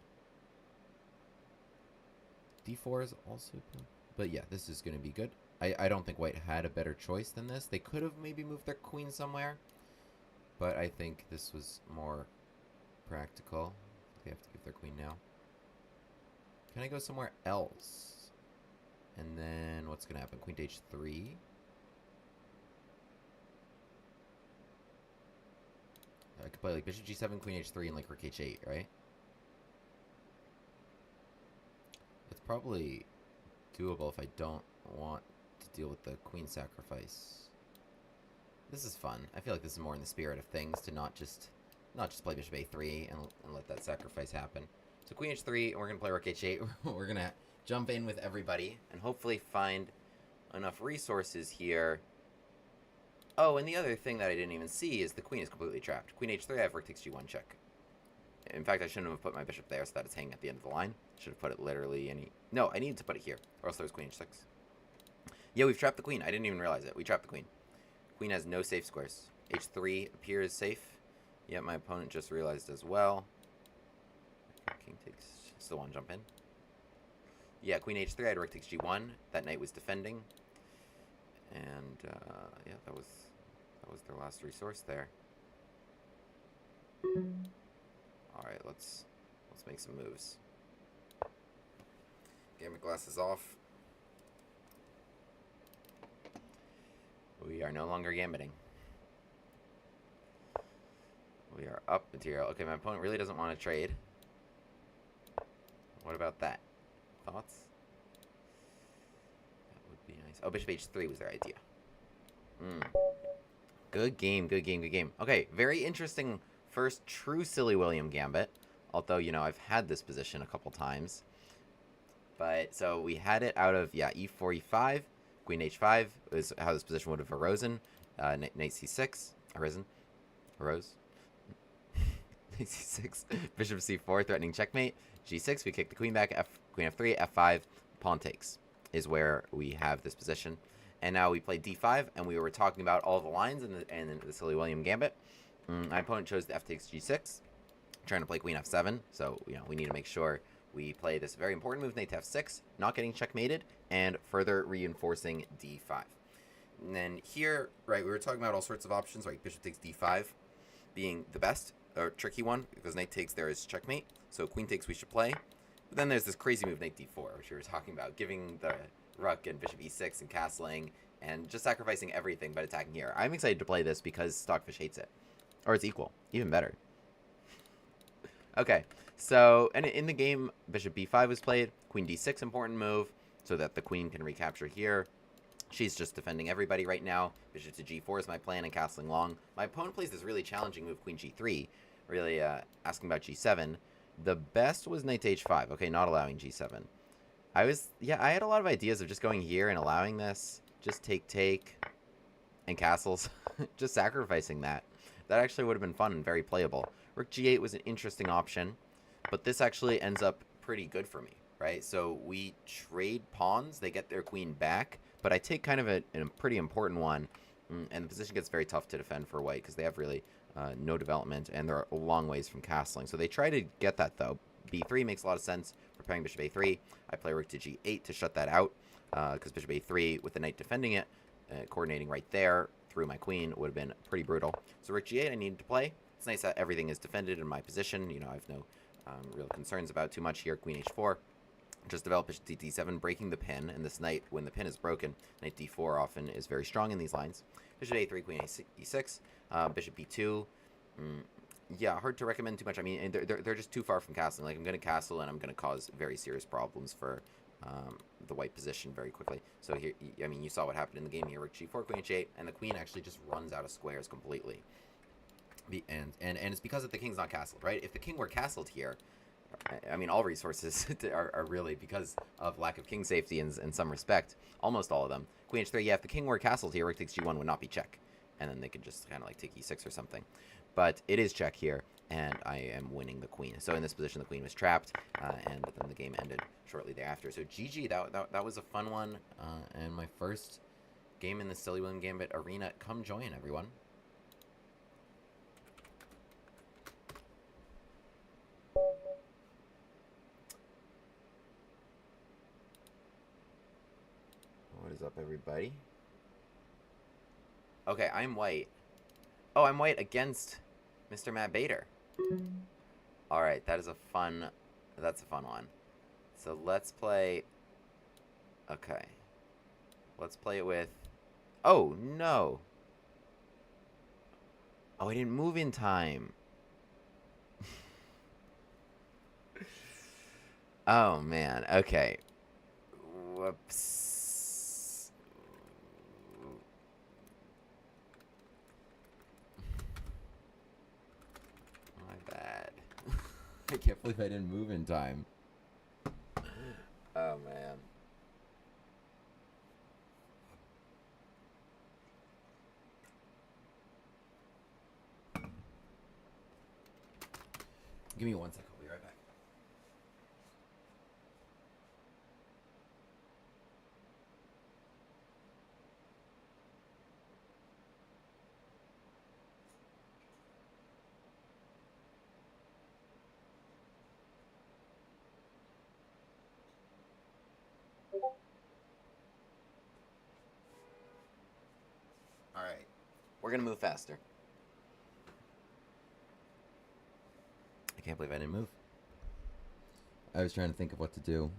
d4 is also good. But yeah, this is going to be good. I don't think white had a better choice than this. They could have maybe moved their queen somewhere. But I think this was more practical. They have to give their queen now. Can I go somewhere else? And then what's going to happen? Queen to h3. I could play like bishop g7, queen h3, and like rook h8, right? It's probably doable if I don't want to deal with the queen sacrifice. This is fun. I feel like this is more in the spirit of things to not just play bishop a3 and let that sacrifice happen. So queen h3, and we're going to play rook h8. We're going to jump in with everybody and hopefully find enough resources here. Oh, and the other thing that I didn't even see is the queen is completely trapped. Queen h3, I have rook takes g1 check. In fact, I shouldn't have put my bishop there so that it's hanging at the end of the line. Should have put it literally any... No, I needed to put it here, or else there was queen h6. Yeah, we've trapped the queen. I didn't even realize it. We trapped the queen. Queen has no safe squares. h3 appears safe. Yeah, my opponent just realized as well. King takes... Still want to jump in. Yeah, queen h3, I had rook takes g1. That knight was defending. And, yeah, that was their last resource there. Alright, let's make some moves. Gambit glass is off. We are no longer gambiting. We are up material. Okay, my opponent really doesn't want to trade. What about that? Thoughts? That would be nice. Oh, bishop h3 was their idea. Good game, good game, good game. Okay, very interesting first true Silly William Gambit. Although, you know, I've had this position a couple times. But, so we had it out of, yeah, e4, e5. Queen h5 is how this position would have arisen. Knight c6, arose. Knight c6, bishop c4, threatening checkmate. g6, we kick the queen back, queen f3, f5, pawn takes is where we have this position. And now we play d5, and we were talking about all the lines in the Silly William Gambit. My opponent chose the f takes g6, trying to play queen f7, so we need to make sure we play this very important move, knight to f6, not getting checkmated, and further reinforcing d5. And then here, right, we were talking about all sorts of options, right? Bishop takes d5 being the best, or tricky one, because knight takes there is checkmate, so queen takes we should play. But then there's this crazy move, knight d4, which we were talking about, giving the rook and bishop e6 and castling, and just sacrificing everything but attacking here. I'm excited to play this because Stockfish hates it. Or it's equal. Even better. Okay, so and in the game, bishop b5 was played, queen d6, important move, so that the queen can recapture here. She's just defending everybody right now. Bishop to g4 is my plan, and castling long. My opponent plays this really challenging move, queen g3, really asking about g7. The best was knight to h5. Okay, not allowing g7. I had a lot of ideas of just going here and allowing this. Just take, and castles. Just sacrificing that. That actually would have been fun and very playable. Rook g8 was an interesting option, but this actually ends up pretty good for me, right? So we trade pawns. They get their queen back, but I take kind of a pretty important one, and the position gets very tough to defend for white because they have really no development, and they're a long ways from castling. So they try to get that, though. b3 makes a lot of sense. Preparing bishop a3. I play rook to g8 to shut that out because bishop a3 with the knight defending it, coordinating right there through my queen would have been pretty brutal. So rook g8 I needed to play. It's nice that everything is defended in my position. I have no real concerns about too much here. Queen h4. Just develop bishop to d7, breaking the pin, and this knight, when the pin is broken, knight d4 often is very strong in these lines. Bishop a3, queen e6, bishop b2. Yeah, hard to recommend too much. I mean, they're just too far from castling. Like, I'm going to castle, and I'm going to cause very serious problems for the white position very quickly. So here, I mean, you saw what happened in the game here. Rook g4, queen h8, and the queen actually just runs out of squares completely. And it's because the king's not castled, right? If the king were castled here, I mean, all resources are really because of lack of king safety in some respect. Almost all of them. Queen h3, yeah, if the king were castled here, rook takes g1 would not be check. And then they could just kind of like take e6 or something. But it is check here, and I am winning the queen. So in this position, the queen was trapped, and then the game ended shortly thereafter. So GG, that was a fun one, and my first game in the Silly William Gambit arena. Come join, everyone. What is up, everybody? Okay, I'm white. Oh, I'm white against Mr. Matt Bader. Alright, that's a fun one. So let's play... Okay. Let's play it with... Oh, no. Oh, I didn't move in time. Oh, man. Okay. Whoops. I can't believe I didn't move in time. Oh, man. Give me 1 second. I'll be right back. Alright. We're gonna move faster. I can't believe I didn't move. I was trying to think of what to do.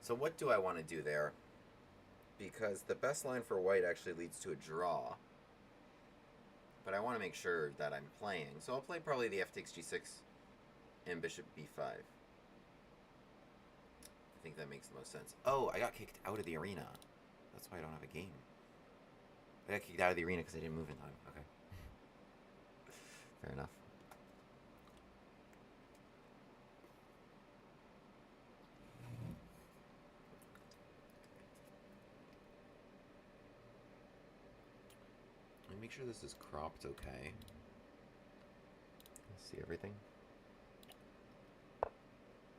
So what do I want to do there? Because the best line for white actually leads to a draw. But I want to make sure that I'm playing. So I'll play probably the f takes g6 and bishop b5. I think that makes the most sense. Oh, I got kicked out of the arena. That's why I don't have a game. I got kicked out of the arena because I didn't move in time. Okay. Fair enough. Make sure this is cropped okay. See everything? Yeah,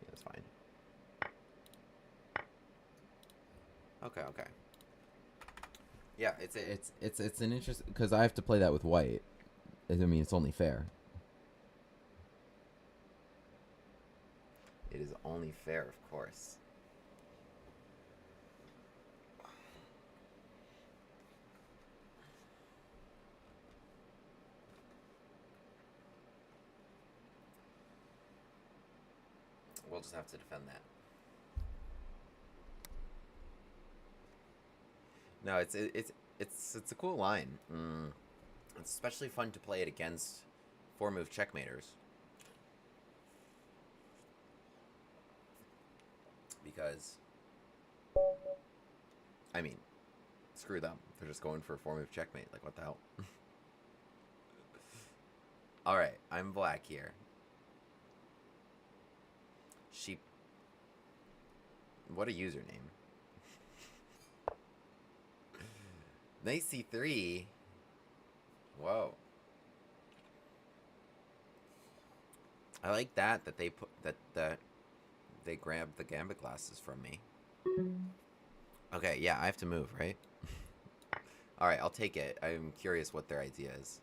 that's fine. Okay, okay. Yeah, it's an interest because I have to play that with white. I mean, it's only fair. It is only fair, of course. We'll just have to defend that. No, it's a cool line. It's especially fun to play it against 4-move checkmaters. Because, I mean, screw them. They're just going for a 4-move checkmate. Like, what the hell? Alright, I'm black here. Sheep. What a username. Knight c3. Whoa. I like that they put that they grabbed the Gambit glasses from me. Okay, yeah, I have to move, right? Alright, I'll take it. I'm curious what their idea is.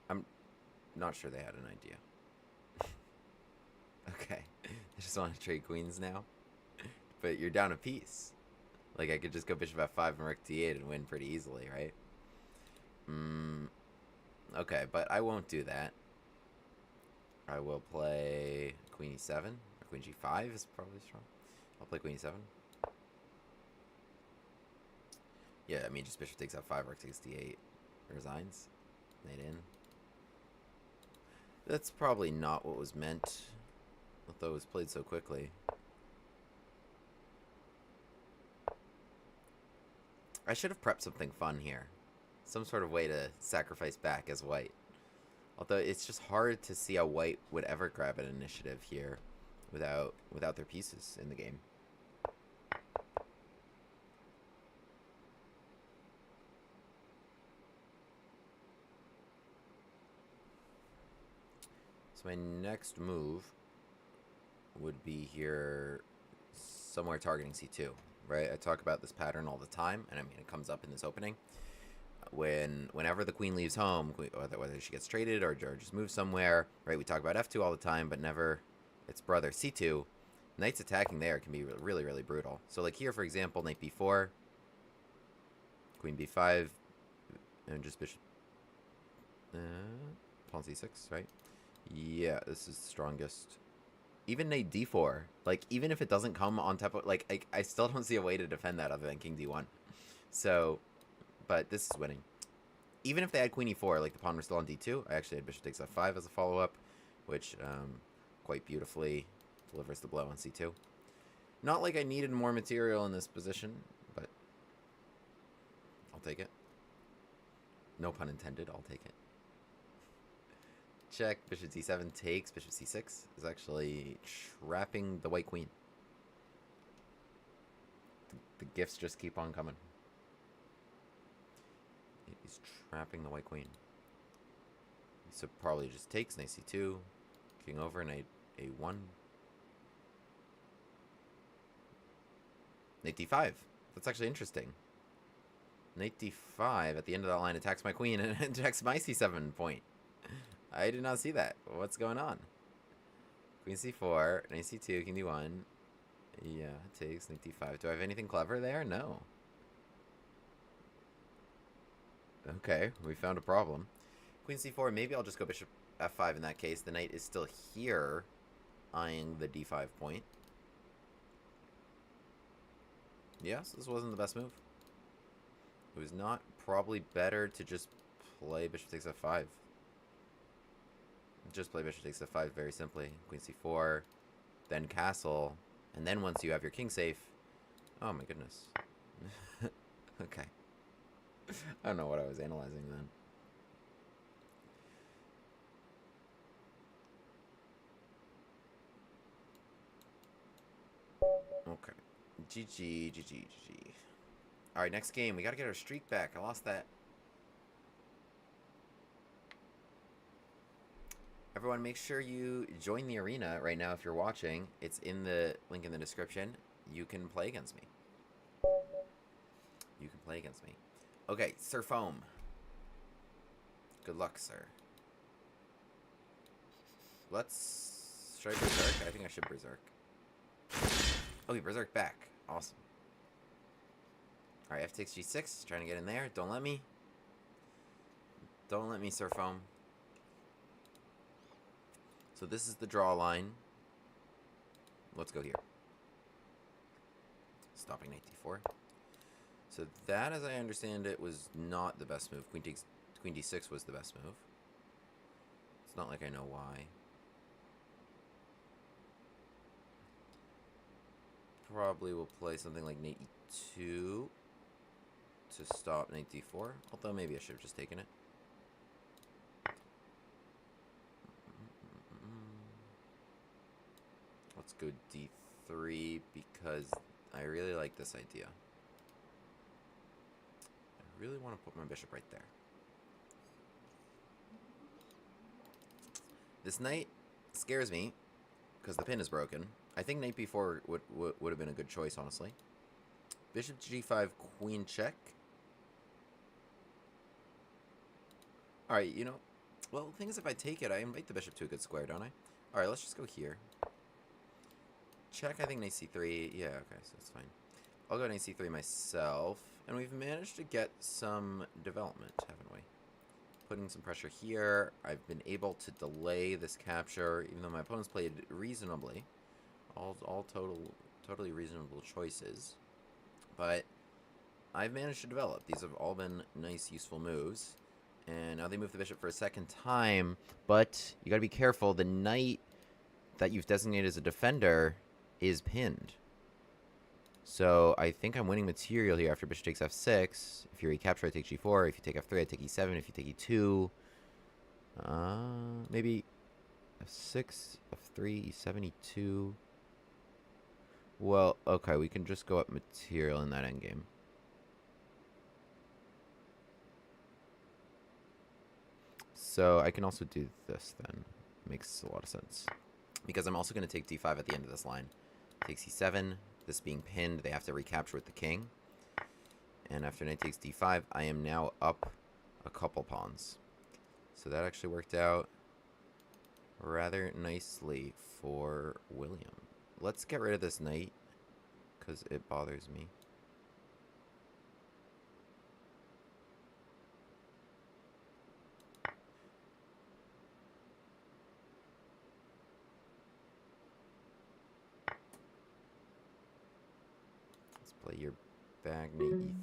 I'm not sure they had an idea. Okay. I just want to trade queens now. But you're down a piece. Like, I could just go bishop f5 and rook d8 and win pretty easily, right? Okay, but I won't do that. I will play queen e7. Or queen g5 is probably strong. I'll play queen e7. Yeah, I mean, just bishop takes f5, rook takes d8. Resigns. Knight in. That's probably not what was meant. Although it was played so quickly. I should have prepped something fun here. Some sort of way to sacrifice back as white. Although it's just hard to see how white would ever grab an initiative here without their pieces in the game. So my next move would be here somewhere targeting c2, right? I talk about this pattern all the time, and I mean it comes up in this opening. Whenever the queen leaves home, whether she gets traded or just moves somewhere, right? We talk about f2 all the time, but never its brother c2. Knights attacking there can be really, really brutal. So like here, for example, knight b4, queen b5, and just bishop pawn c6, right? Yeah, this is the strongest. Even knight d4, like even if it doesn't come on top of, like I still don't see a way to defend that other than king d1. So, but this is winning. Even if they had queen e4, like the pawn was still on d2, I actually had bishop takes f5 as a follow-up, which quite beautifully delivers the blow on c2. Not like I needed more material in this position, but I'll take it. No pun intended, I'll take it. Check, bishop d7 takes, bishop c6 is actually trapping the white queen. The gifts just keep on coming. It is trapping the white queen. So probably just takes, knight c2, king over, knight a1. Knight d5. That's actually interesting. Knight d5 at the end of that line attacks my queen and attacks my c7 point. I did not see that. What's going on? Queen c4, knight c2, king d1. Yeah, takes, knight d5. Do I have anything clever there? No. Okay, we found a problem. Queen c4, maybe I'll just go bishop f5 in that case. The knight is still here, eyeing the d5 point. Yes, this wasn't the best move. It was not probably better to just play bishop takes f5. Just play bishop takes f5 very simply. Queen c4, then castle, and then once you have your king safe... Oh my goodness. Okay. I don't know what I was analyzing then. GG, GG, GG. Alright, next game. We gotta get our streak back. I lost that. Everyone, make sure you join the arena right now if you're watching. It's in the link in the description. You can play against me. You can play against me. Okay, Sir Foam. Good luck, sir. Let's... Should I berserk? I think I should berserk. Okay, berserk back. Awesome. Alright, F takes G6. Trying to get in there. Don't let me. Don't let me, Sir Foam. So this is the draw line. Let's go here. Stopping knight d4. So that, as I understand it, was not the best move. Queen d6 was the best move. It's not like I know why. Probably will play something like knight e2 to stop knight d4. Although maybe I should have just taken it. Let's go d3 because I really like this idea. I really want to put my bishop right there. This knight scares me because the pin is broken. I think knight b4 would have been a good choice, honestly. Bishop to g5, queen check. Alright, you know, well, the thing is, if I take it, I invite the bishop to a good square, don't I? Alright, let's just go here. Check, I think knight c3. Yeah, okay, so that's fine. I'll go knight c3 myself. And we've managed to get some development, haven't we? Putting some pressure here. I've been able to delay this capture, even though my opponents played reasonably. All totally reasonable choices. But I've managed to develop. These have all been nice, useful moves. And now they move the bishop for a second time. But you gotta be careful. The knight that you've designated as a defender is pinned. So I think I'm winning material here after bishop takes f6. If you recapture, I take g4. If you take f3, I take e7. If you take e2, maybe f6, f3, e7, e2. Well, okay, we can just go up material in that endgame. So I can also do this then. Makes a lot of sense. Because I'm also going to take d5 at the end of this line. Takes e7. This being pinned, they have to recapture with the king. And after knight takes d5, I am now up a couple pawns. So that actually worked out rather nicely for William. Let's get rid of this knight, because it bothers me. Let's play your bag, knight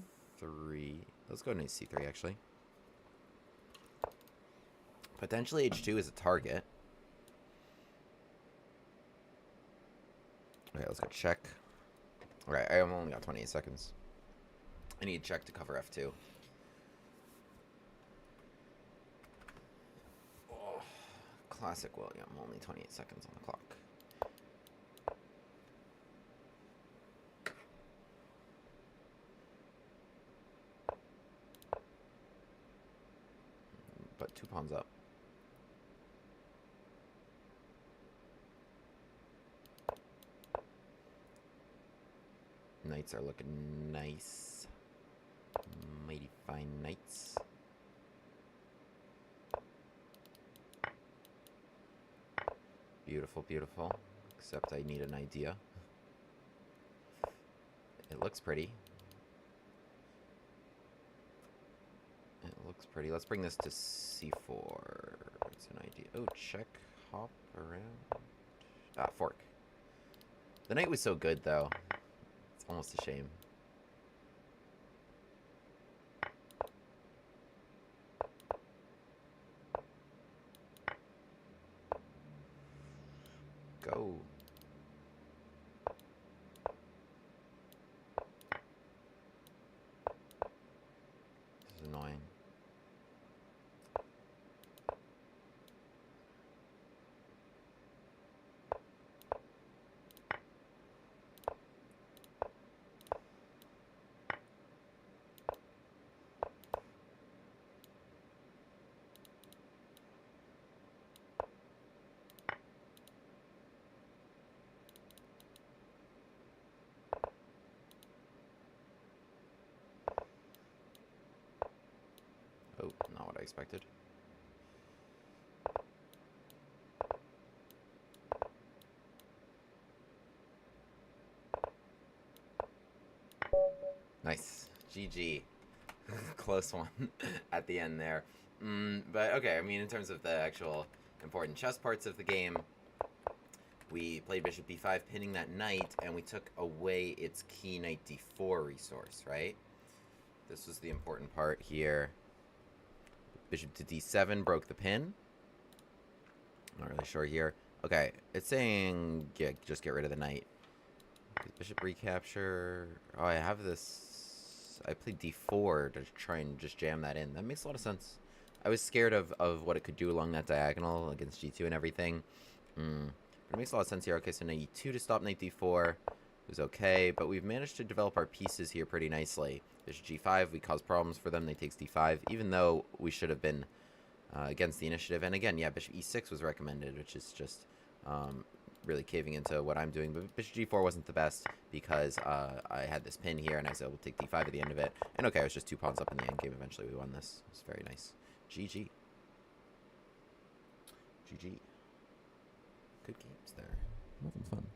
e3. Let's go knight c3, actually. Potentially h2 is a target. Okay, let's go check. Alright, I only got 28 seconds. I need check to cover f2. Oh, classic William, only 28 seconds on the clock. But 2 pawns up. Knights are looking nice. Mighty fine knights. Beautiful, beautiful. Except I need an idea. It looks pretty. It looks pretty. Let's bring this to c4. It's an idea. Oh, check. Hop around. Ah, fork. The knight was so good, though. It's almost a shame. Go. This is annoying. Oh, not what I expected. Nice. GG. Close one at the end there. But okay, I mean, in terms of the actual important chess parts of the game, we played bishop b5, pinning that knight, and we took away its key knight d4 resource, right? This was the important part here. Bishop to d7 broke the pin. Not really sure here. Okay, it's saying, yeah, just get rid of the knight. Bishop recapture. Oh, I have this. I played d4 to try and just jam that in. That makes a lot of sense. I was scared of what it could do along that diagonal against g2 and everything. But it makes a lot of sense here. Okay, so knight e2 to stop knight d4 was okay, but we've managed to develop our pieces here pretty nicely. Bishop g5, we cause problems for them. Knight takes d5, even though we should have been against the initiative. And again, yeah, bishop e6 was recommended, which is just really caving into what I'm doing. But bishop g4 wasn't the best because I had this pin here and I was able to take d5 at the end of it. And okay, I was just 2 pawns up in the end game. Eventually we won this. It was very nice. GG. GG. Good games there. I'm having fun.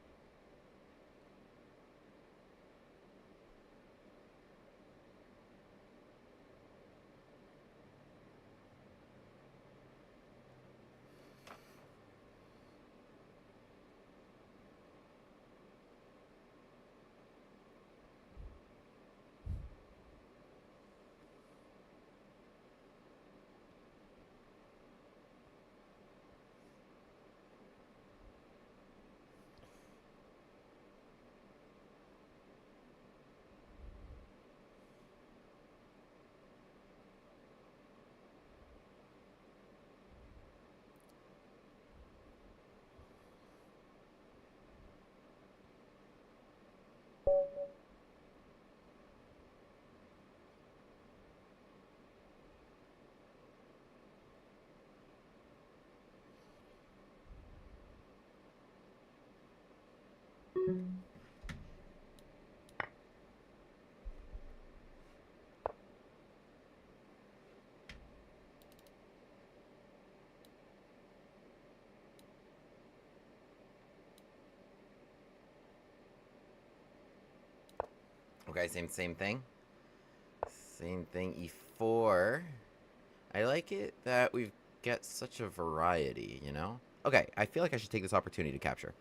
Okay, same thing. Same thing, e4. I like it that we get such a variety, you know? Okay, I feel like I should take this opportunity to capture.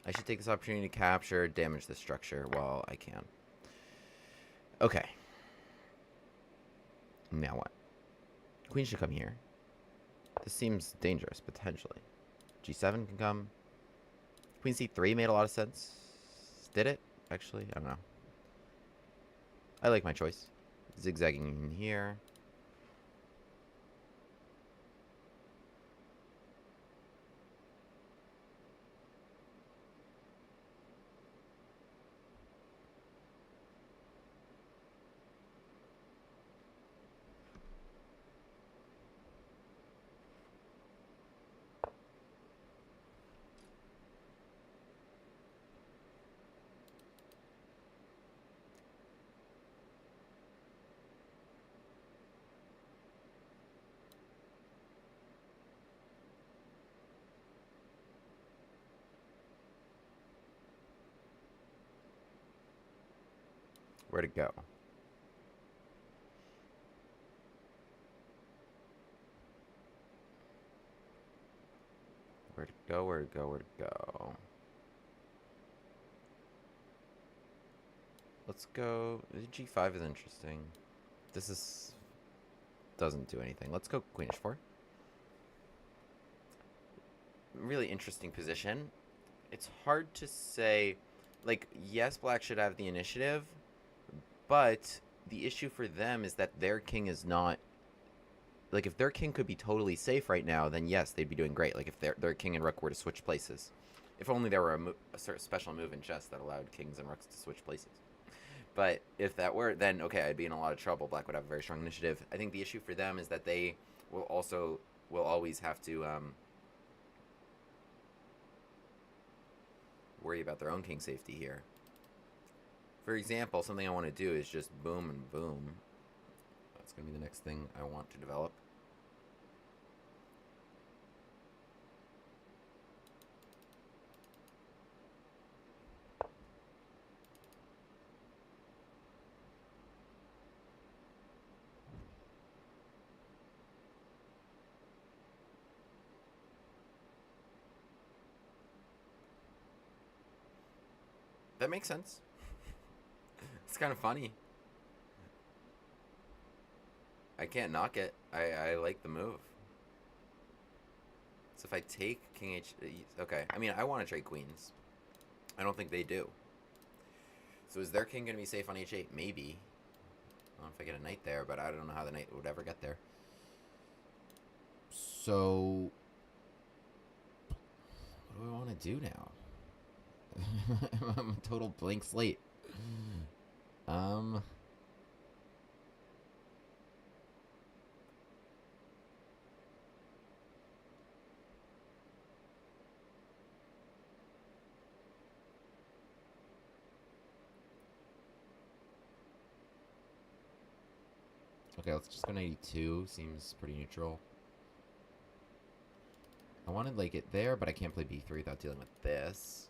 I should take this opportunity to capture, damage the structure while I can. Okay. Now what? Queen should come here. This seems dangerous, potentially. G7 can come. Queen c3 made a lot of sense. Did it? Actually, I don't know. I like my choice. Zigzagging in here. Where to go? Where to go, where to go, where to go? Let's go... G5 is interesting. This is... doesn't do anything. Let's go Queen h4. Really interesting position. It's hard to say... Like, yes, black should have the initiative, but the issue for them is that their king is not... Like, if their king could be totally safe right now, then yes, they'd be doing great. Like, if their king and rook were to switch places. If only there were a sort of special move in chess that allowed kings and rooks to switch places. But if that were, then okay, I'd be in a lot of trouble. Black would have a very strong initiative. I think the issue for them is that they will always have to worry about their own king safety here. For example, something I want to do is just boom and boom. That's going to be the next thing I want to develop. That makes sense. It's kind of funny. I can't knock it. I like the move. So if I take King H... Okay, I mean, I want to trade queens. I don't think they do. So is their king going to be safe on H8? Maybe. I don't know if I get a knight there, but I don't know how the knight would ever get there. So... what do I want to do now? I'm a total blank slate. Okay, let's just go 92. Seems pretty neutral. I wanted like it there, but I can't play b3 without dealing with this.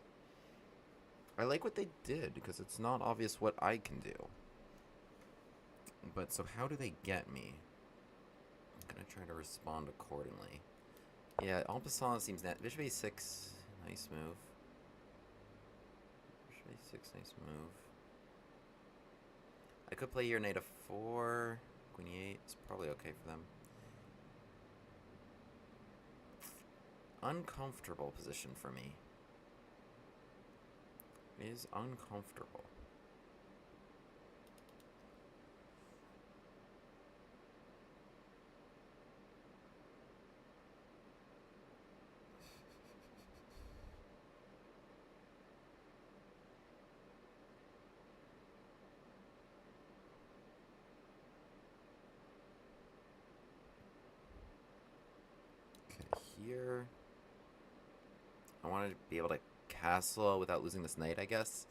I like what they did, because it's not obvious what I can do. But, so how do they get me? I'm going to try to respond accordingly. Yeah, en passant seems net. Bishop a6, nice move. Bishop a6, nice move. I could play here knight a4. Queen e8 is probably okay for them. Uncomfortable position for me. It is uncomfortable. Okay, here. I wanted to be able to castle without losing this knight, I guess.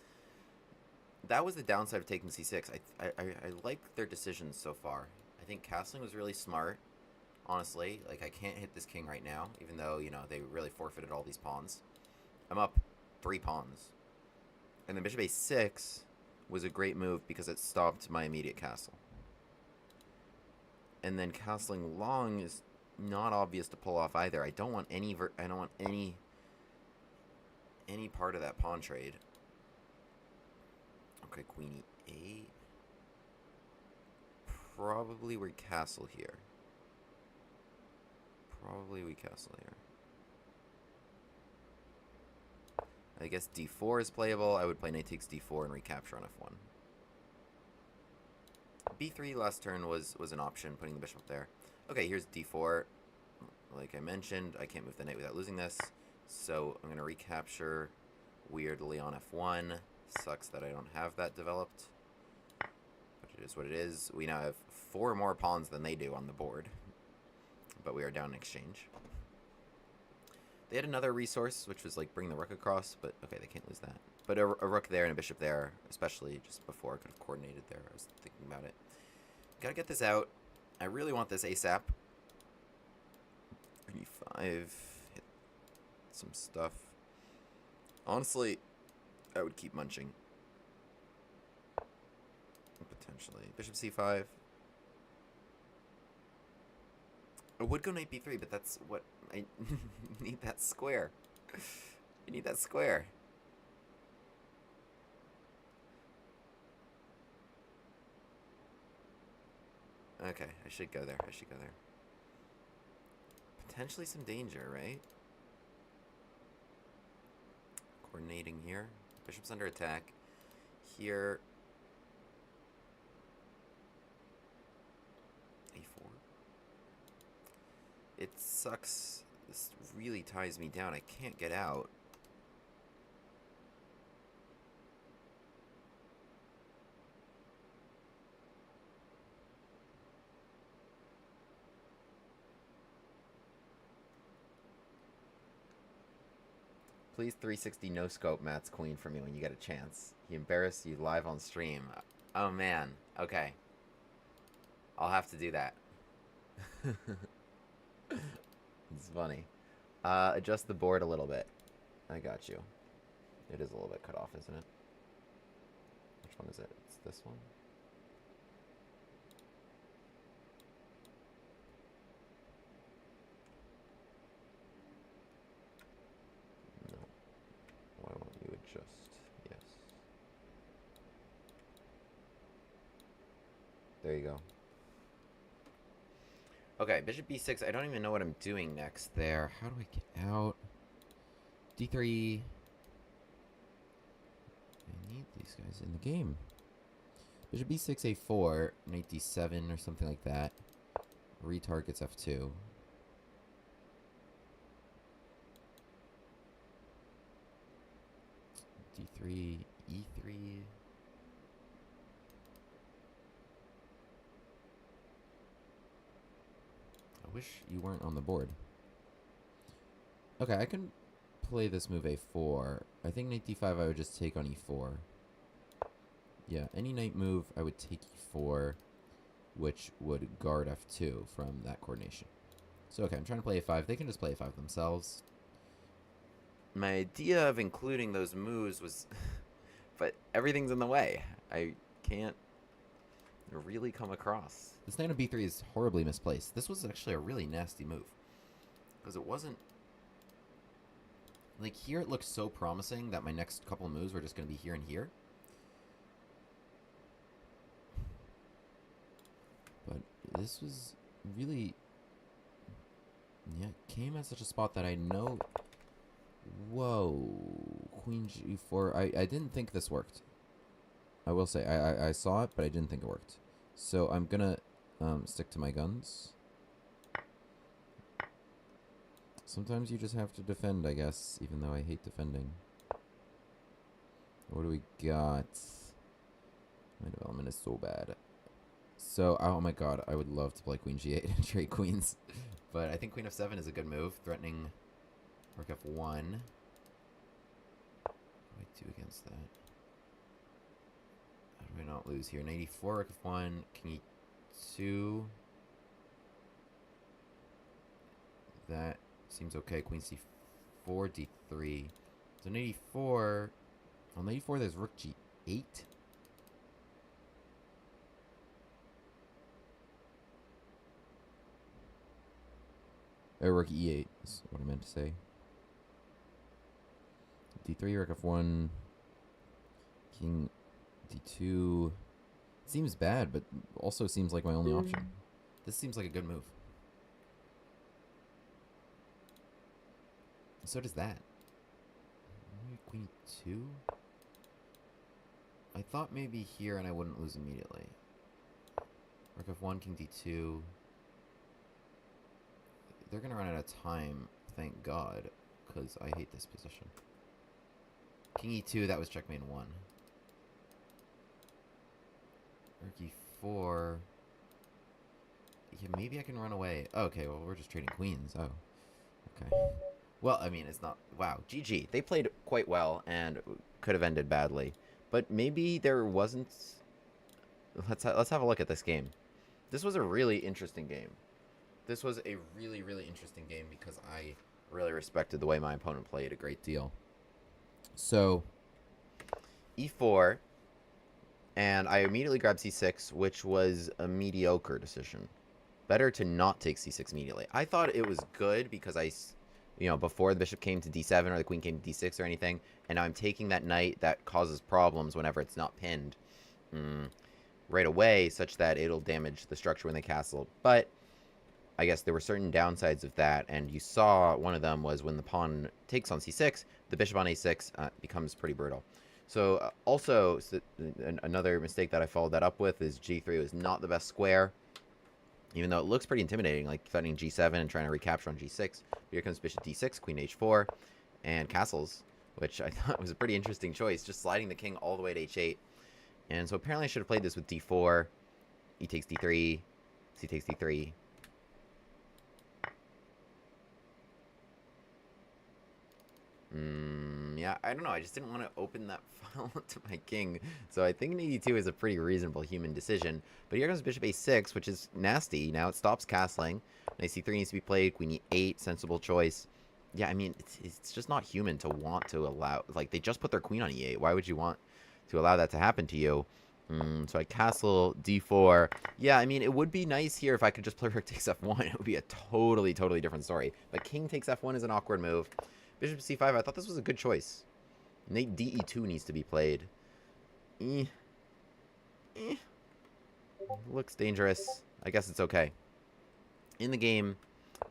That was the downside of taking c6. I like their decisions so far. I think castling was really smart, honestly. Like, I can't hit this king right now, even though, you know, they really forfeited all these pawns. I'm up 3 pawns. And then bishop a6 was a great move because it stopped my immediate castle. And then castling long is not obvious to pull off either. I don't want any part of that pawn trade. Okay, queen e8. Probably we castle here. Probably we castle here. I guess d4 is playable. I would play knight takes d4 and recapture on f1. b3 last turn was an option, putting the bishop up there. Okay, here's d4. Like I mentioned, I can't move the knight without losing this. So I'm going to recapture weirdly on f1. Sucks that I don't have that developed. But it is what it is. We now have 4 more pawns than they do on the board. But we are down in exchange. They had another resource, which was like bring the rook across. But okay, they can't lose that. But a rook there and a bishop there, especially just before, could have coordinated there. I was thinking about it. Gotta get this out. I really want this ASAP. E5. Hit some stuff. Honestly, I would keep munching. Potentially. Bishop c5. I would go knight b3, but that's what I need, that square. I need that square. Okay, I should go there. I should go there. Potentially some danger, right? Coordinating here. Bishop's under attack. Here. a4. It sucks. This really ties me down. I can't get out. Please 360 no scope Matt's queen for me when you get a chance. He embarrassed you live on stream. Oh man. Okay. I'll have to do that. It's funny. Adjust the board a little bit. I got you. It is a little bit cut off, isn't it? Which one is it? It's this one? No. Why won't you adjust? Yes. There you go. Okay, bishop b6. I don't even know what I'm doing next there. How do I get out? d3. I need these guys in the game. Bishop b6, a4, knight d7 or something like that. Retargets f2. d3, e3. I wish you weren't on the board. Okay, I can play this move a4. I think knight d5 I would just take on e4. Yeah, any knight move I would take e4, which would guard f2 from that coordination. So okay, I'm trying to play a5. They can just play a5 themselves. My idea of including those moves was... but everything's in the way. I can't really come across. This knight on b3 is horribly misplaced. This was actually a really nasty move. Because it wasn't... like, here it looks so promising that my next couple of moves were just going to be here and here. But this was really... yeah, it came at such a spot that I know... Whoa. Queen g4. I didn't think this worked. I will say, I saw it, but I didn't think it worked. So I'm gonna stick to my guns. Sometimes you just have to defend, I guess, even though I hate defending. What do we got? My development is so bad. So, oh my god, I would love to play queen g8 and trade queens. But I think queen f7 is a good move, threatening rook f1. What do I do against that? How do I not lose here? Knight e4, rook f1, king e2. That seems okay. Queen c4, d3. So knight e4. On knight e4, there's rook g8. Rook e8 is what I meant to say. d3, rook f1. King d2. Seems bad, but also seems like my only option. This seems like a good move. So does that. Queen e2? I thought maybe here and I wouldn't lose immediately. Rook f1, king d2. They're going to run out of time, thank God, because I hate this position. King e2, that was checkmate 1. Rook e4. Yeah, maybe I can run away. Oh, okay, well, we're just trading queens. Oh, okay. Well, I mean, it's not... wow, GG. They played quite well and could have ended badly. But maybe there wasn't... Let's have a look at this game. This was a really interesting game. This was a really, really interesting game because I really respected the way my opponent played a great deal. So, e4, and I immediately grabbed c6, which was a mediocre decision. Better to not take c6 immediately. I thought it was good because before the bishop came to d7 or the queen came to d6 or anything, and now I'm taking that knight that causes problems whenever it's not pinned right away, such that it'll damage the structure when they castle. But I guess there were certain downsides of that, and you saw one of them was when the pawn takes on c6, the bishop on a6 becomes pretty brutal. So another mistake that I followed that up with is g3 was not the best square, even though it looks pretty intimidating, like threatening g7 and trying to recapture on g6. But here comes bishop d6, queen h4, and castles, which I thought was a pretty interesting choice, just sliding the king all the way to h8. And so apparently I should have played this with d4, e takes d3, c takes d3. Yeah, I don't know. I just didn't want to open that file to my king. So I think an e2 is a pretty reasonable human decision. But here comes bishop a6, which is nasty. Now it stops castling. Knight c3 needs to be played. Queen e8, sensible choice. Yeah, I mean, it's just not human to want to allow... Like, they just put their queen on e8. Why would you want to allow that to happen to you? So I castle d4. Yeah, I mean, it would be nice here if I could just play rook takes f1. It would be a totally, totally different story. But king takes f1 is an awkward move. Bishop c5, I thought this was a good choice. Knight de2 needs to be played. Looks dangerous. I guess it's okay. In the game,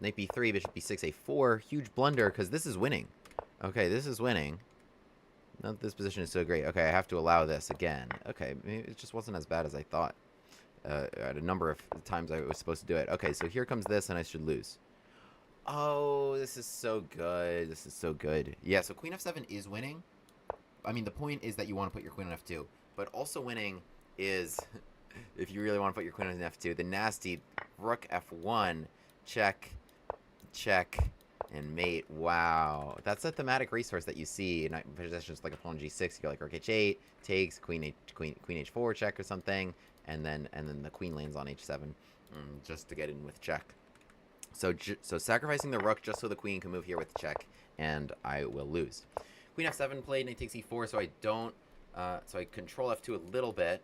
knight b3, bishop b6, a4. Huge blunder, because this is winning. Okay, this is winning. Not that this position is so great. Okay, I have to allow this again. Okay, maybe it just wasn't as bad as I thought. At a number of times I was supposed to do it. Okay, so here comes this, and I should lose. Oh, this is so good. This is so good. Yeah, so queen f7 is winning. I mean, the point is that you want to put your queen on f2. But also winning is, if you really want to put your queen on f2, the nasty rook f1, check, check, and mate. Wow. That's a thematic resource that you see in positions like a pawn g6. You go like rook h8, takes, queen h4 check or something, and then the queen lands on h7 just to get in with check. So sacrificing the rook just so the queen can move here with check, and I will lose. Queen f7 played, knight takes e4, so I don't, so I control f2 a little bit.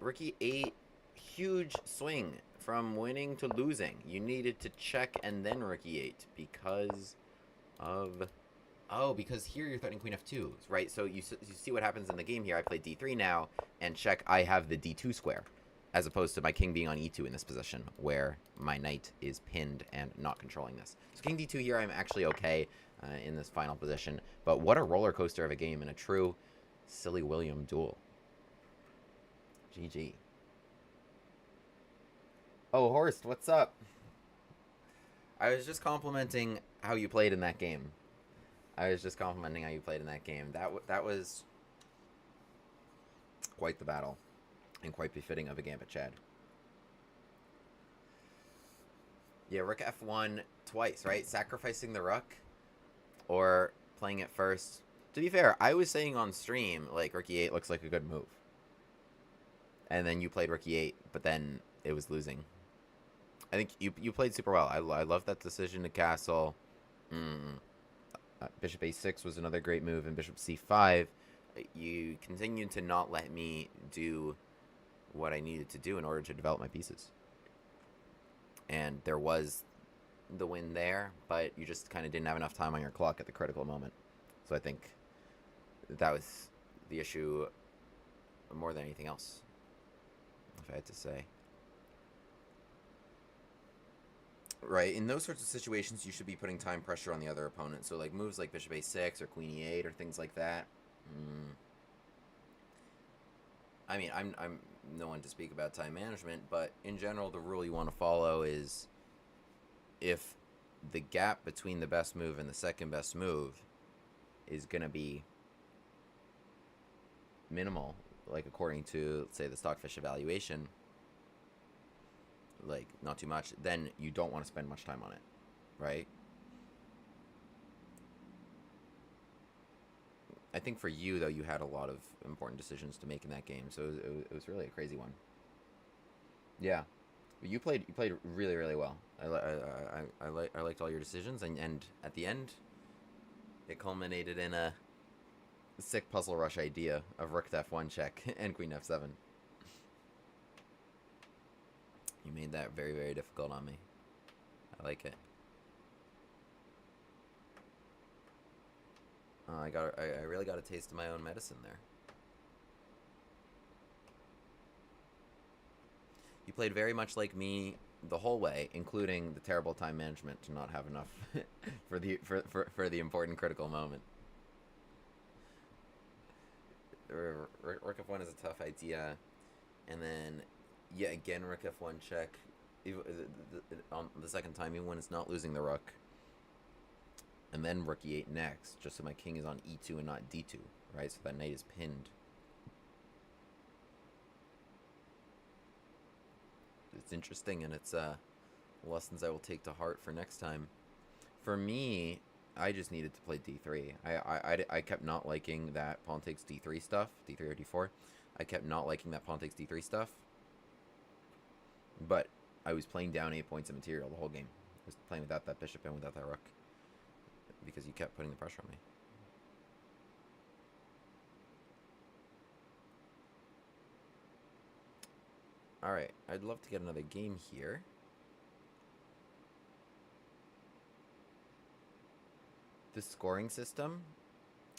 Rook e8, huge swing from winning to losing. You needed to check and then rook e8 because of, because here you're threatening queen f2, right? So you see what happens in the game here. I play d3 now, and check, I have the d2 square, as opposed to my king being on e2 in this position, where my knight is pinned and not controlling this. So king d2 here, I'm actually okay in this final position. But what a roller coaster of a game in a true Silly William duel. GG. Oh, Horst, what's up? I was just complimenting how you played in that game. That was quite the battle. And quite befitting of a Gambit Chad. Yeah, rook f1 twice, right? Sacrificing the rook or playing it first. To be fair, I was saying on stream, like, rook e8 looks like a good move. And then you played rook e8, but then it was losing. I think you played super well. I love that decision to castle. Bishop a6 was another great move, and bishop c5. You continued to not let me do what I needed to do in order to develop my pieces. And there was the win there, but you just kind of didn't have enough time on your clock at the critical moment. So I think that was the issue more than anything else, if I had to say. Right, in those sorts of situations, you should be putting time pressure on the other opponent. So like moves like bishop a6 or queen e8 or things like that. I mean, I'm no one to speak about time management, but in general, the rule you want to follow is if the gap between the best move and the second best move is going to be minimal, like according to, let's say, the Stockfish evaluation, like not too much, then you don't want to spend much time on it, right? I think for you, though, you had a lot of important decisions to make in that game, so it was really a crazy one. Yeah, you played really, really well. I liked all your decisions, and at the end, it culminated in a sick puzzle rush idea of rook to f1 check and queen f7. You made that very, very difficult on me. I like it. I really got a taste of my own medicine there. You played very much like me the whole way, including the terrible time management to not have enough for the important critical moment. Rook f1 is a tough idea, and then yeah, again rook f1 check. On the second time, even when it's not losing the rook. And then rook e8 next, just so my king is on e2 and not d2, right? So that knight is pinned. It's interesting, and it's lessons I will take to heart for next time. For me, I just needed to play d3. I kept not liking that pawn takes d3 stuff, d3 or d4. I kept not liking that pawn takes d3 stuff. But I was playing down 8 points of material the whole game. I was playing without that bishop and without that rook. Because you kept putting the pressure on me. Alright, I'd love to get another game here. The scoring system.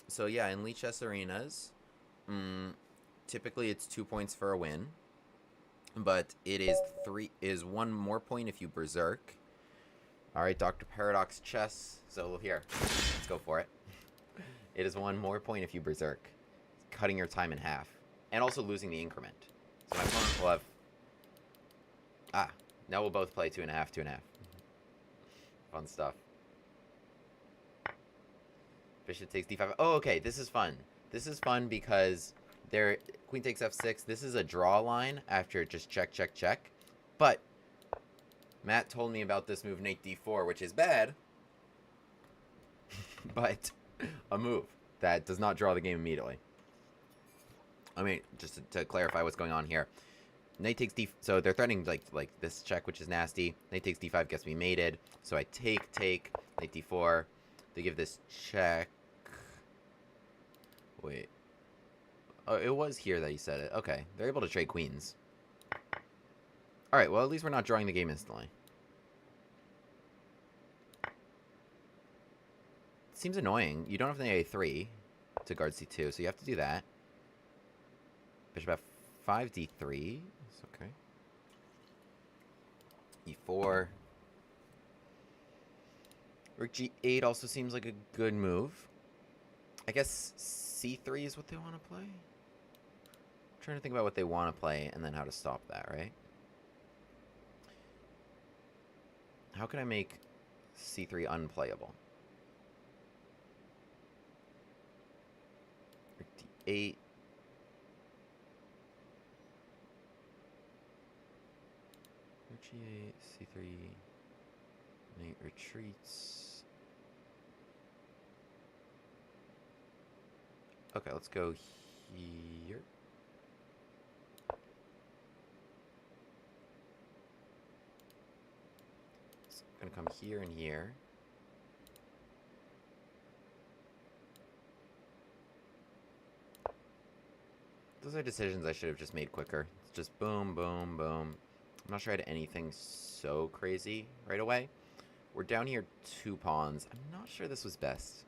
So yeah, in Lee Chess Arenas, typically it's 2 points for a win. But it is 1 more point if you berserk. Alright, Dr. Paradox Chess. So here, let's go for it. It is 1 more point if you berserk. Cutting your time in half. And also losing the increment. So my opponent will have... now we'll both play 2.5, 2.5. Fun stuff. Bishop takes d5. Oh, okay, this is fun. This is fun because queen takes f6. This is a draw line after just check, check, check. But Matt told me about this move, knight d4, which is bad. But a move that does not draw the game immediately. I mean, just to clarify what's going on here. Knight takes d... So they're threatening like this check, which is nasty. Knight takes d5 gets me mated. So I take, knight d4. They give this check. Wait. Oh, it was here that he said it. Okay. They're able to trade queens. Alright, well, at least we're not drawing the game instantly. It seems annoying. You don't have the a3 to guard c2, so you have to do that. Bishop f5, d3. It's okay. e4. Rook g8 also seems like a good move. I guess c3 is what they want to play. I'm trying to think about what they want to play and then how to stop that, right? How can I make c3 unplayable? Rook d8. Rook g8, c3. Knight retreats. Okay, let's go here. It's gonna come here and here. Those are decisions I should have just made quicker. It's just boom, boom, boom. I'm not sure I had anything so crazy right away. We're down here 2 pawns. I'm not sure this was best.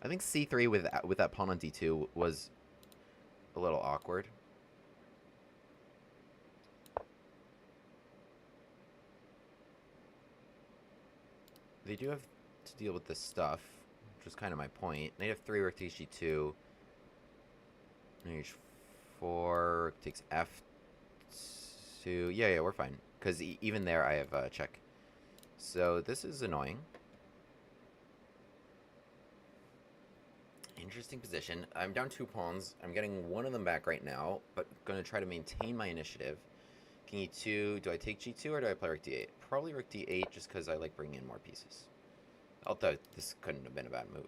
I think c3 with that pawn on d2 was a little awkward. They do have to deal with this stuff, which is kind of my point. Knight f3, rook takes g2. Knight h4, rook takes f2. Yeah, we're fine. Because even there I have check. So this is annoying. Interesting position. I'm down 2 pawns. I'm getting one of them back right now, but going to try to maintain my initiative. King e2. Do I take g2 or do I play rook d8? Probably rook d8 just because I like bringing in more pieces. Although this couldn't have been a bad move.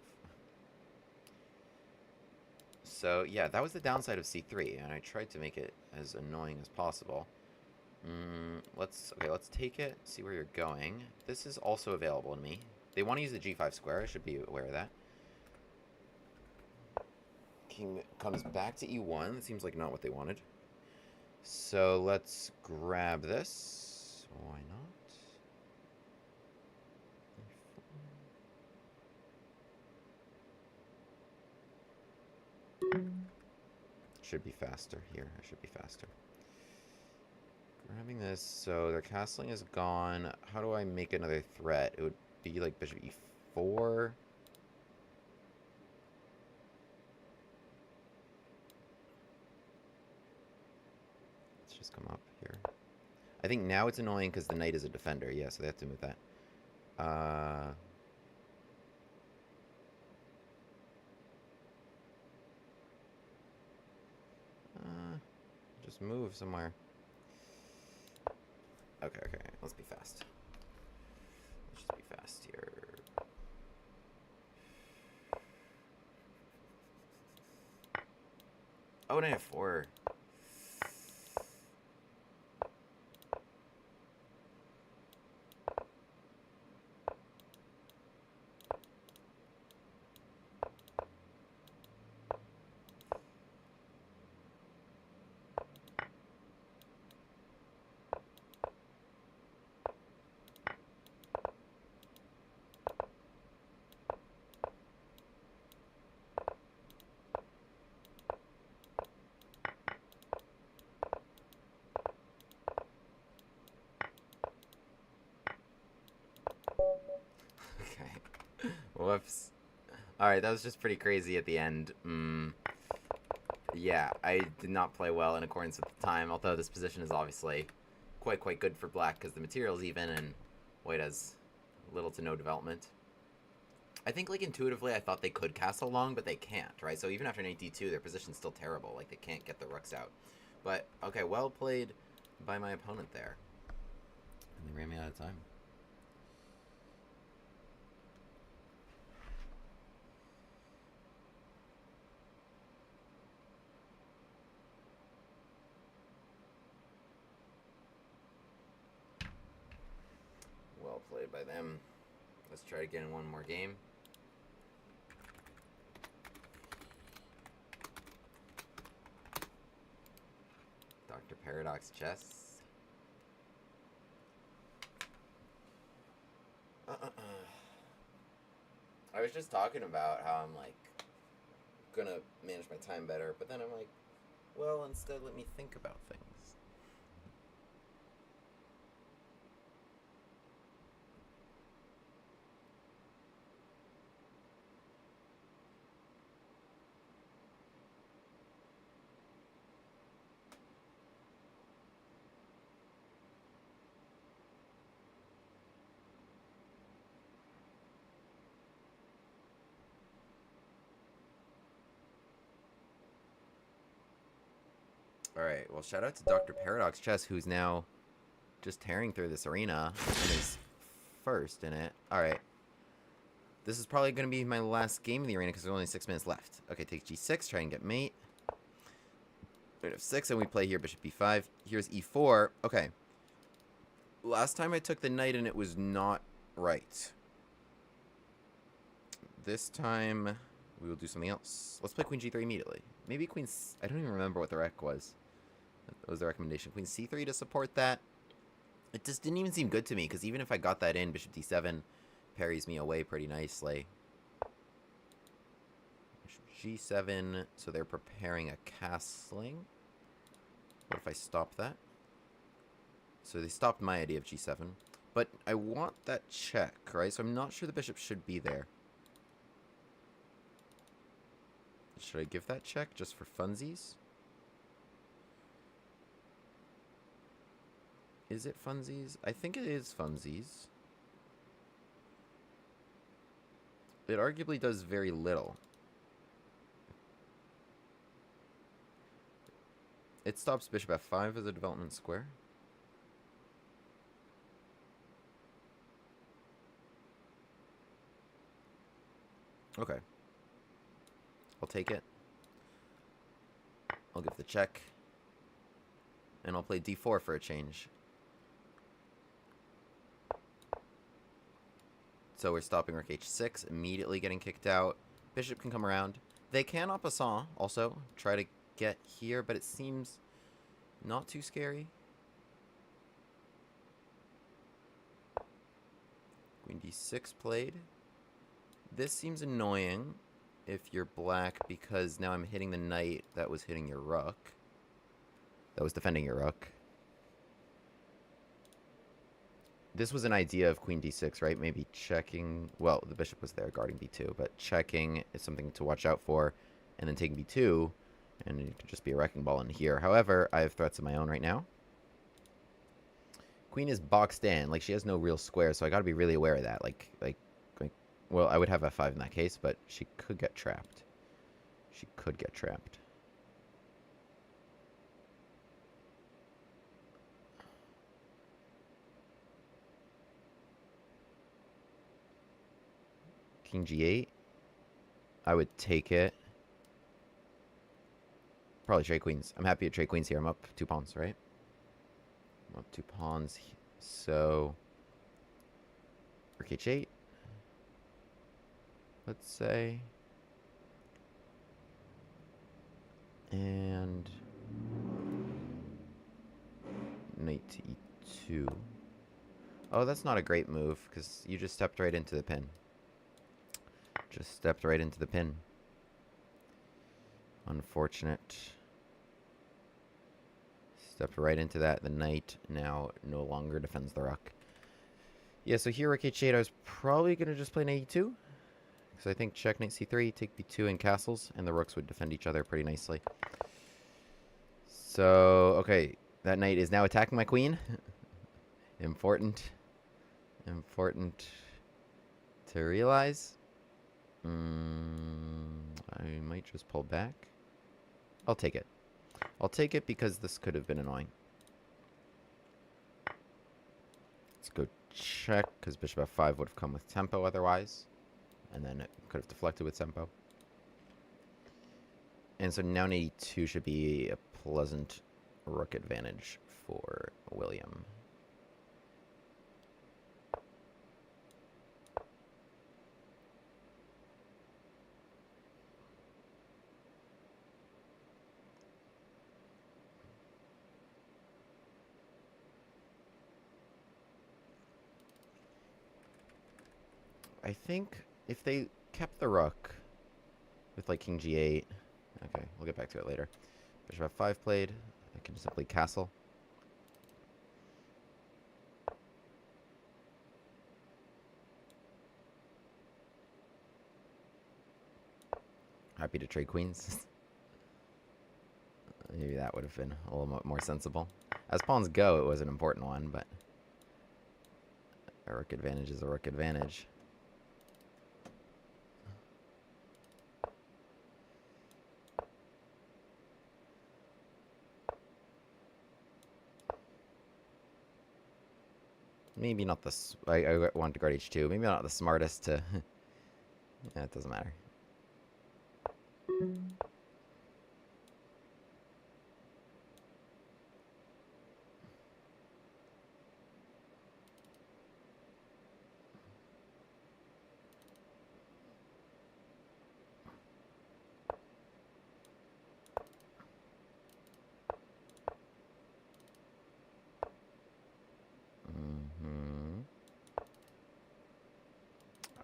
So yeah, that was the downside of c3, and I tried to make it as annoying as possible. Let's take it, see where you're going. This is also available to me. They want to use the g5 square. I should be aware of that. King comes back to e1. That seems like not what they wanted. So let's grab this. Why not? Should be faster here. I should be faster. Grabbing this. So their castling is gone. How do I make another threat? It would be like bishop e4. Just come up here. I think now it's annoying because the knight is a defender. Yeah, so they have to move that. Just move somewhere. Okay. Let's be fast. Let's just be fast here. Oh, knight f4. Okay. Whoops. Alright, that was just pretty crazy at the end. Yeah, I did not play well in accordance with the time, although this position is obviously quite good for black because the material's even and white has little to no development. I think, like, intuitively I thought they could castle long, but they can't, right? So even after knight d2, their position's still terrible. Like, they can't get the rooks out. But, okay, well played by my opponent there. And they ran me out of time. Well played by them. Let's try to get in one more game. Dr. Paradox Chess. I was just talking about how I'm, like, gonna manage my time better, but then I'm like, well, instead let me think about things. Alright, well, shout out to Dr. Paradox Chess, who's now just tearing through this arena and is first in it. Alright. This is probably going to be my last game in the arena because there's only 6 minutes left. Okay, take g6, try and get mate. Knight f6, and we play here bishop b5. Here's e4. Okay. Last time I took the knight and it was not right. This time we will do something else. Let's play queen g3 immediately. Maybe queen... I don't even remember what the rec was. That was the recommendation. Queen c3 to support that. It just didn't even seem good to me, because even if I got that in, bishop d7 parries me away pretty nicely. Bishop g7, so they're preparing a castling. What if I stop that? So they stopped my idea of g7. But I want that check, right? So I'm not sure the bishop should be there. Should I give that check just for funsies? Is it funsies? I think it is funsies. It arguably does very little. It stops bishop f5 as a development square. Okay. I'll take it. I'll give the check. And I'll play d4 for a change. So we're stopping rook h6, immediately getting kicked out. Bishop can come around. They can en passant also try to get here, but it seems not too scary. Queen d6 played. This seems annoying if you're black, because now I'm hitting the knight that was hitting your rook. That was defending your rook. This was an idea of queen d6, right? Maybe checking... Well, the bishop was there guarding b2, but checking is something to watch out for. And then taking b2, and it could just be a wrecking ball in here. However, I have threats of my own right now. Queen is boxed in. Like, she has no real square, so I gotta be really aware of that. Like, well, I would have f5 in that case, but she could get trapped. She could get trapped. King g8. I would take it. probably trade queens. I'm happy to trade queens here. I'm up 2 pawns, right? I'm up 2 pawns. So, rook h8. Let's say. And knight to e2. Oh, that's not a great move, because you just stepped right into the pin. Just stepped right into the pin. Unfortunate. Stepped right into that. The knight now no longer defends the rook. Yeah, so here rook h8, I was probably going to just play knight e2. Because I think check knight c3, take b2 and castles, and the rooks would defend each other pretty nicely. So, okay, that knight is now attacking my queen. Important to realize. I might just pull back. I'll take it. I'll take it because this could have been annoying. Let's go check, because bishop f5 would have come with tempo otherwise. And then it could have deflected with tempo. And so now knight e2 should be a pleasant rook advantage for William. I think if they kept the rook with like king g8, okay, we'll get back to it later. Bishop f5 played, I can simply castle. Happy to trade queens. Maybe that would have been a little more sensible. As pawns go, it was an important one, but a rook advantage is a rook advantage. Maybe not the... I want to guard h2. Maybe not the smartest to... Yeah, it doesn't matter.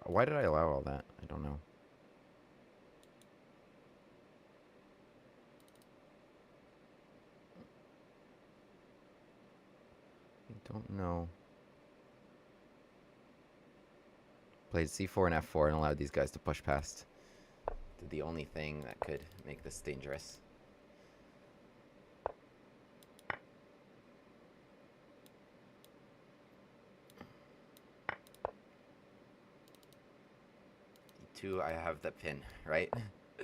Why did I allow all that? I don't know. I don't know. Played c4 and f4 and allowed these guys to push past. Did the only thing that could make this dangerous. E2, I have the pin, right? I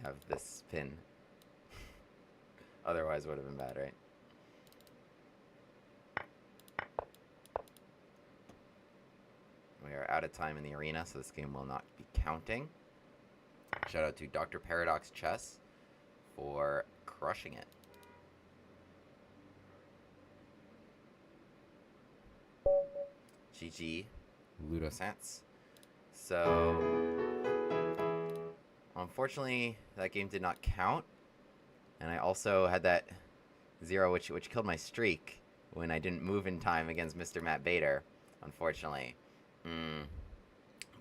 have this pin. Otherwise it would have been bad, right? We are out of time in the arena, so this game will not be counting. Shout out to Dr. Paradox Chess for crushing it. GG, Ludosance. So, unfortunately, that game did not count. And I also had that 0, which killed my streak when I didn't move in time against Mr. Matt Bader, unfortunately.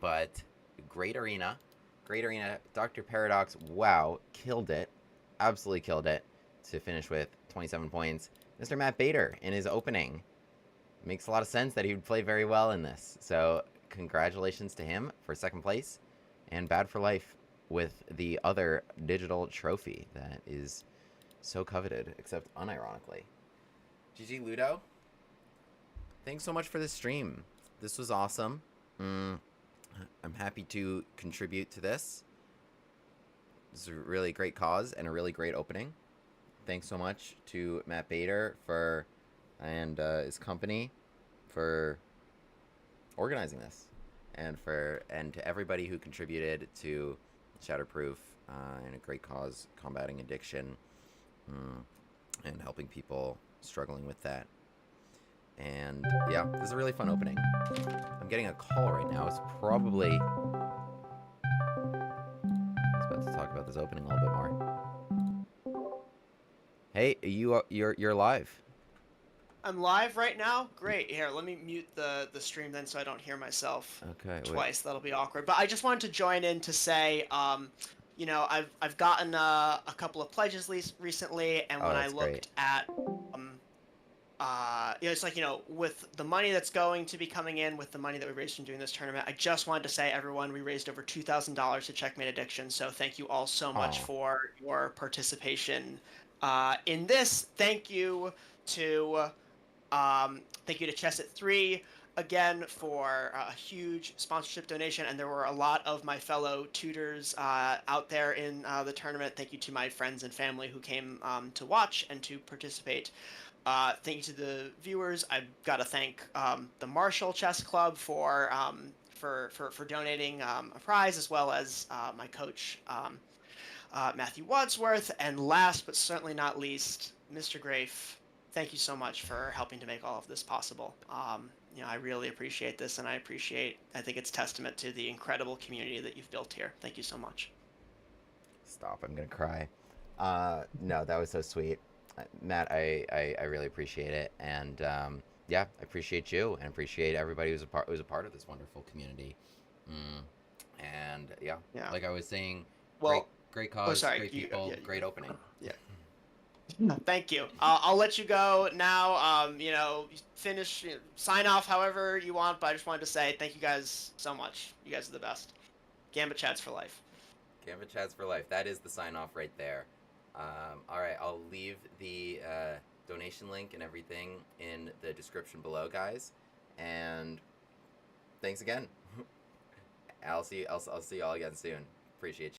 But great arena. Great arena. Dr. Paradox, wow, killed it. Absolutely killed it to finish with 27 points. Mr. Matt Bader in his opening. Makes a lot of sense that he would play very well in this. So congratulations to him for second place. And bad for life with the other digital trophy that is so coveted, except unironically. GG Ludo. Thanks so much for the stream. This was awesome. I'm happy to contribute to this. It's a really great cause and a really great opening. Thanks so much to Matt Bader and his company for organizing this, and to everybody who contributed to Shatterproof and a great cause combating addiction. mm, and helping people struggling with that. And yeah, this is a really fun opening. I'm getting a call right now. It's probably. I was about to talk about this opening a little bit more. Hey, you're live. I'm live right now. Great. Here, let me mute the stream then so I don't hear myself Okay. Wait. twice. That'll be awkward. But I just wanted to join in to say, I've gotten a couple of pledges recently, and Oh, when I that's great. looked at it's like, with the money that's going to be coming in, with the money that we raised from doing this tournament, I just wanted to say, everyone, we raised over $2,000 to Checkmate Addiction. So thank you all so much Aw. for your participation in this. To thank you to Chess3 again for a huge sponsorship donation, and there were a lot of my fellow tutors out there in the tournament. Thank you to my friends and family who came to watch and to participate. Thank you to the viewers. I've got to thank the Marshall Chess Club for donating a prize, as well as my coach Matthew Wadsworth, and last but certainly not least, Mr. Grafe. Thank you so much for helping to make all of this possible. I really appreciate this, and I think it's testament to the incredible community that you've built here. Thank you so much. Stop! I'm gonna cry. No, that was so sweet, Matt. I really appreciate it, and yeah, I appreciate you, and appreciate everybody who's a part of this wonderful community. And yeah, Yeah. like I was saying, Well, great cause, sorry, great people, great opening. Yeah. Thank you. I'll let you go now. Finish, sign off however you want, but I just wanted to say thank you guys so much. You guys are the best. Gambit chats for life. Gambit chats for life. That is the sign off right there. All right, I'll leave the donation link and everything in the description below, guys. And thanks again. I'll see y'all again soon. Appreciate you.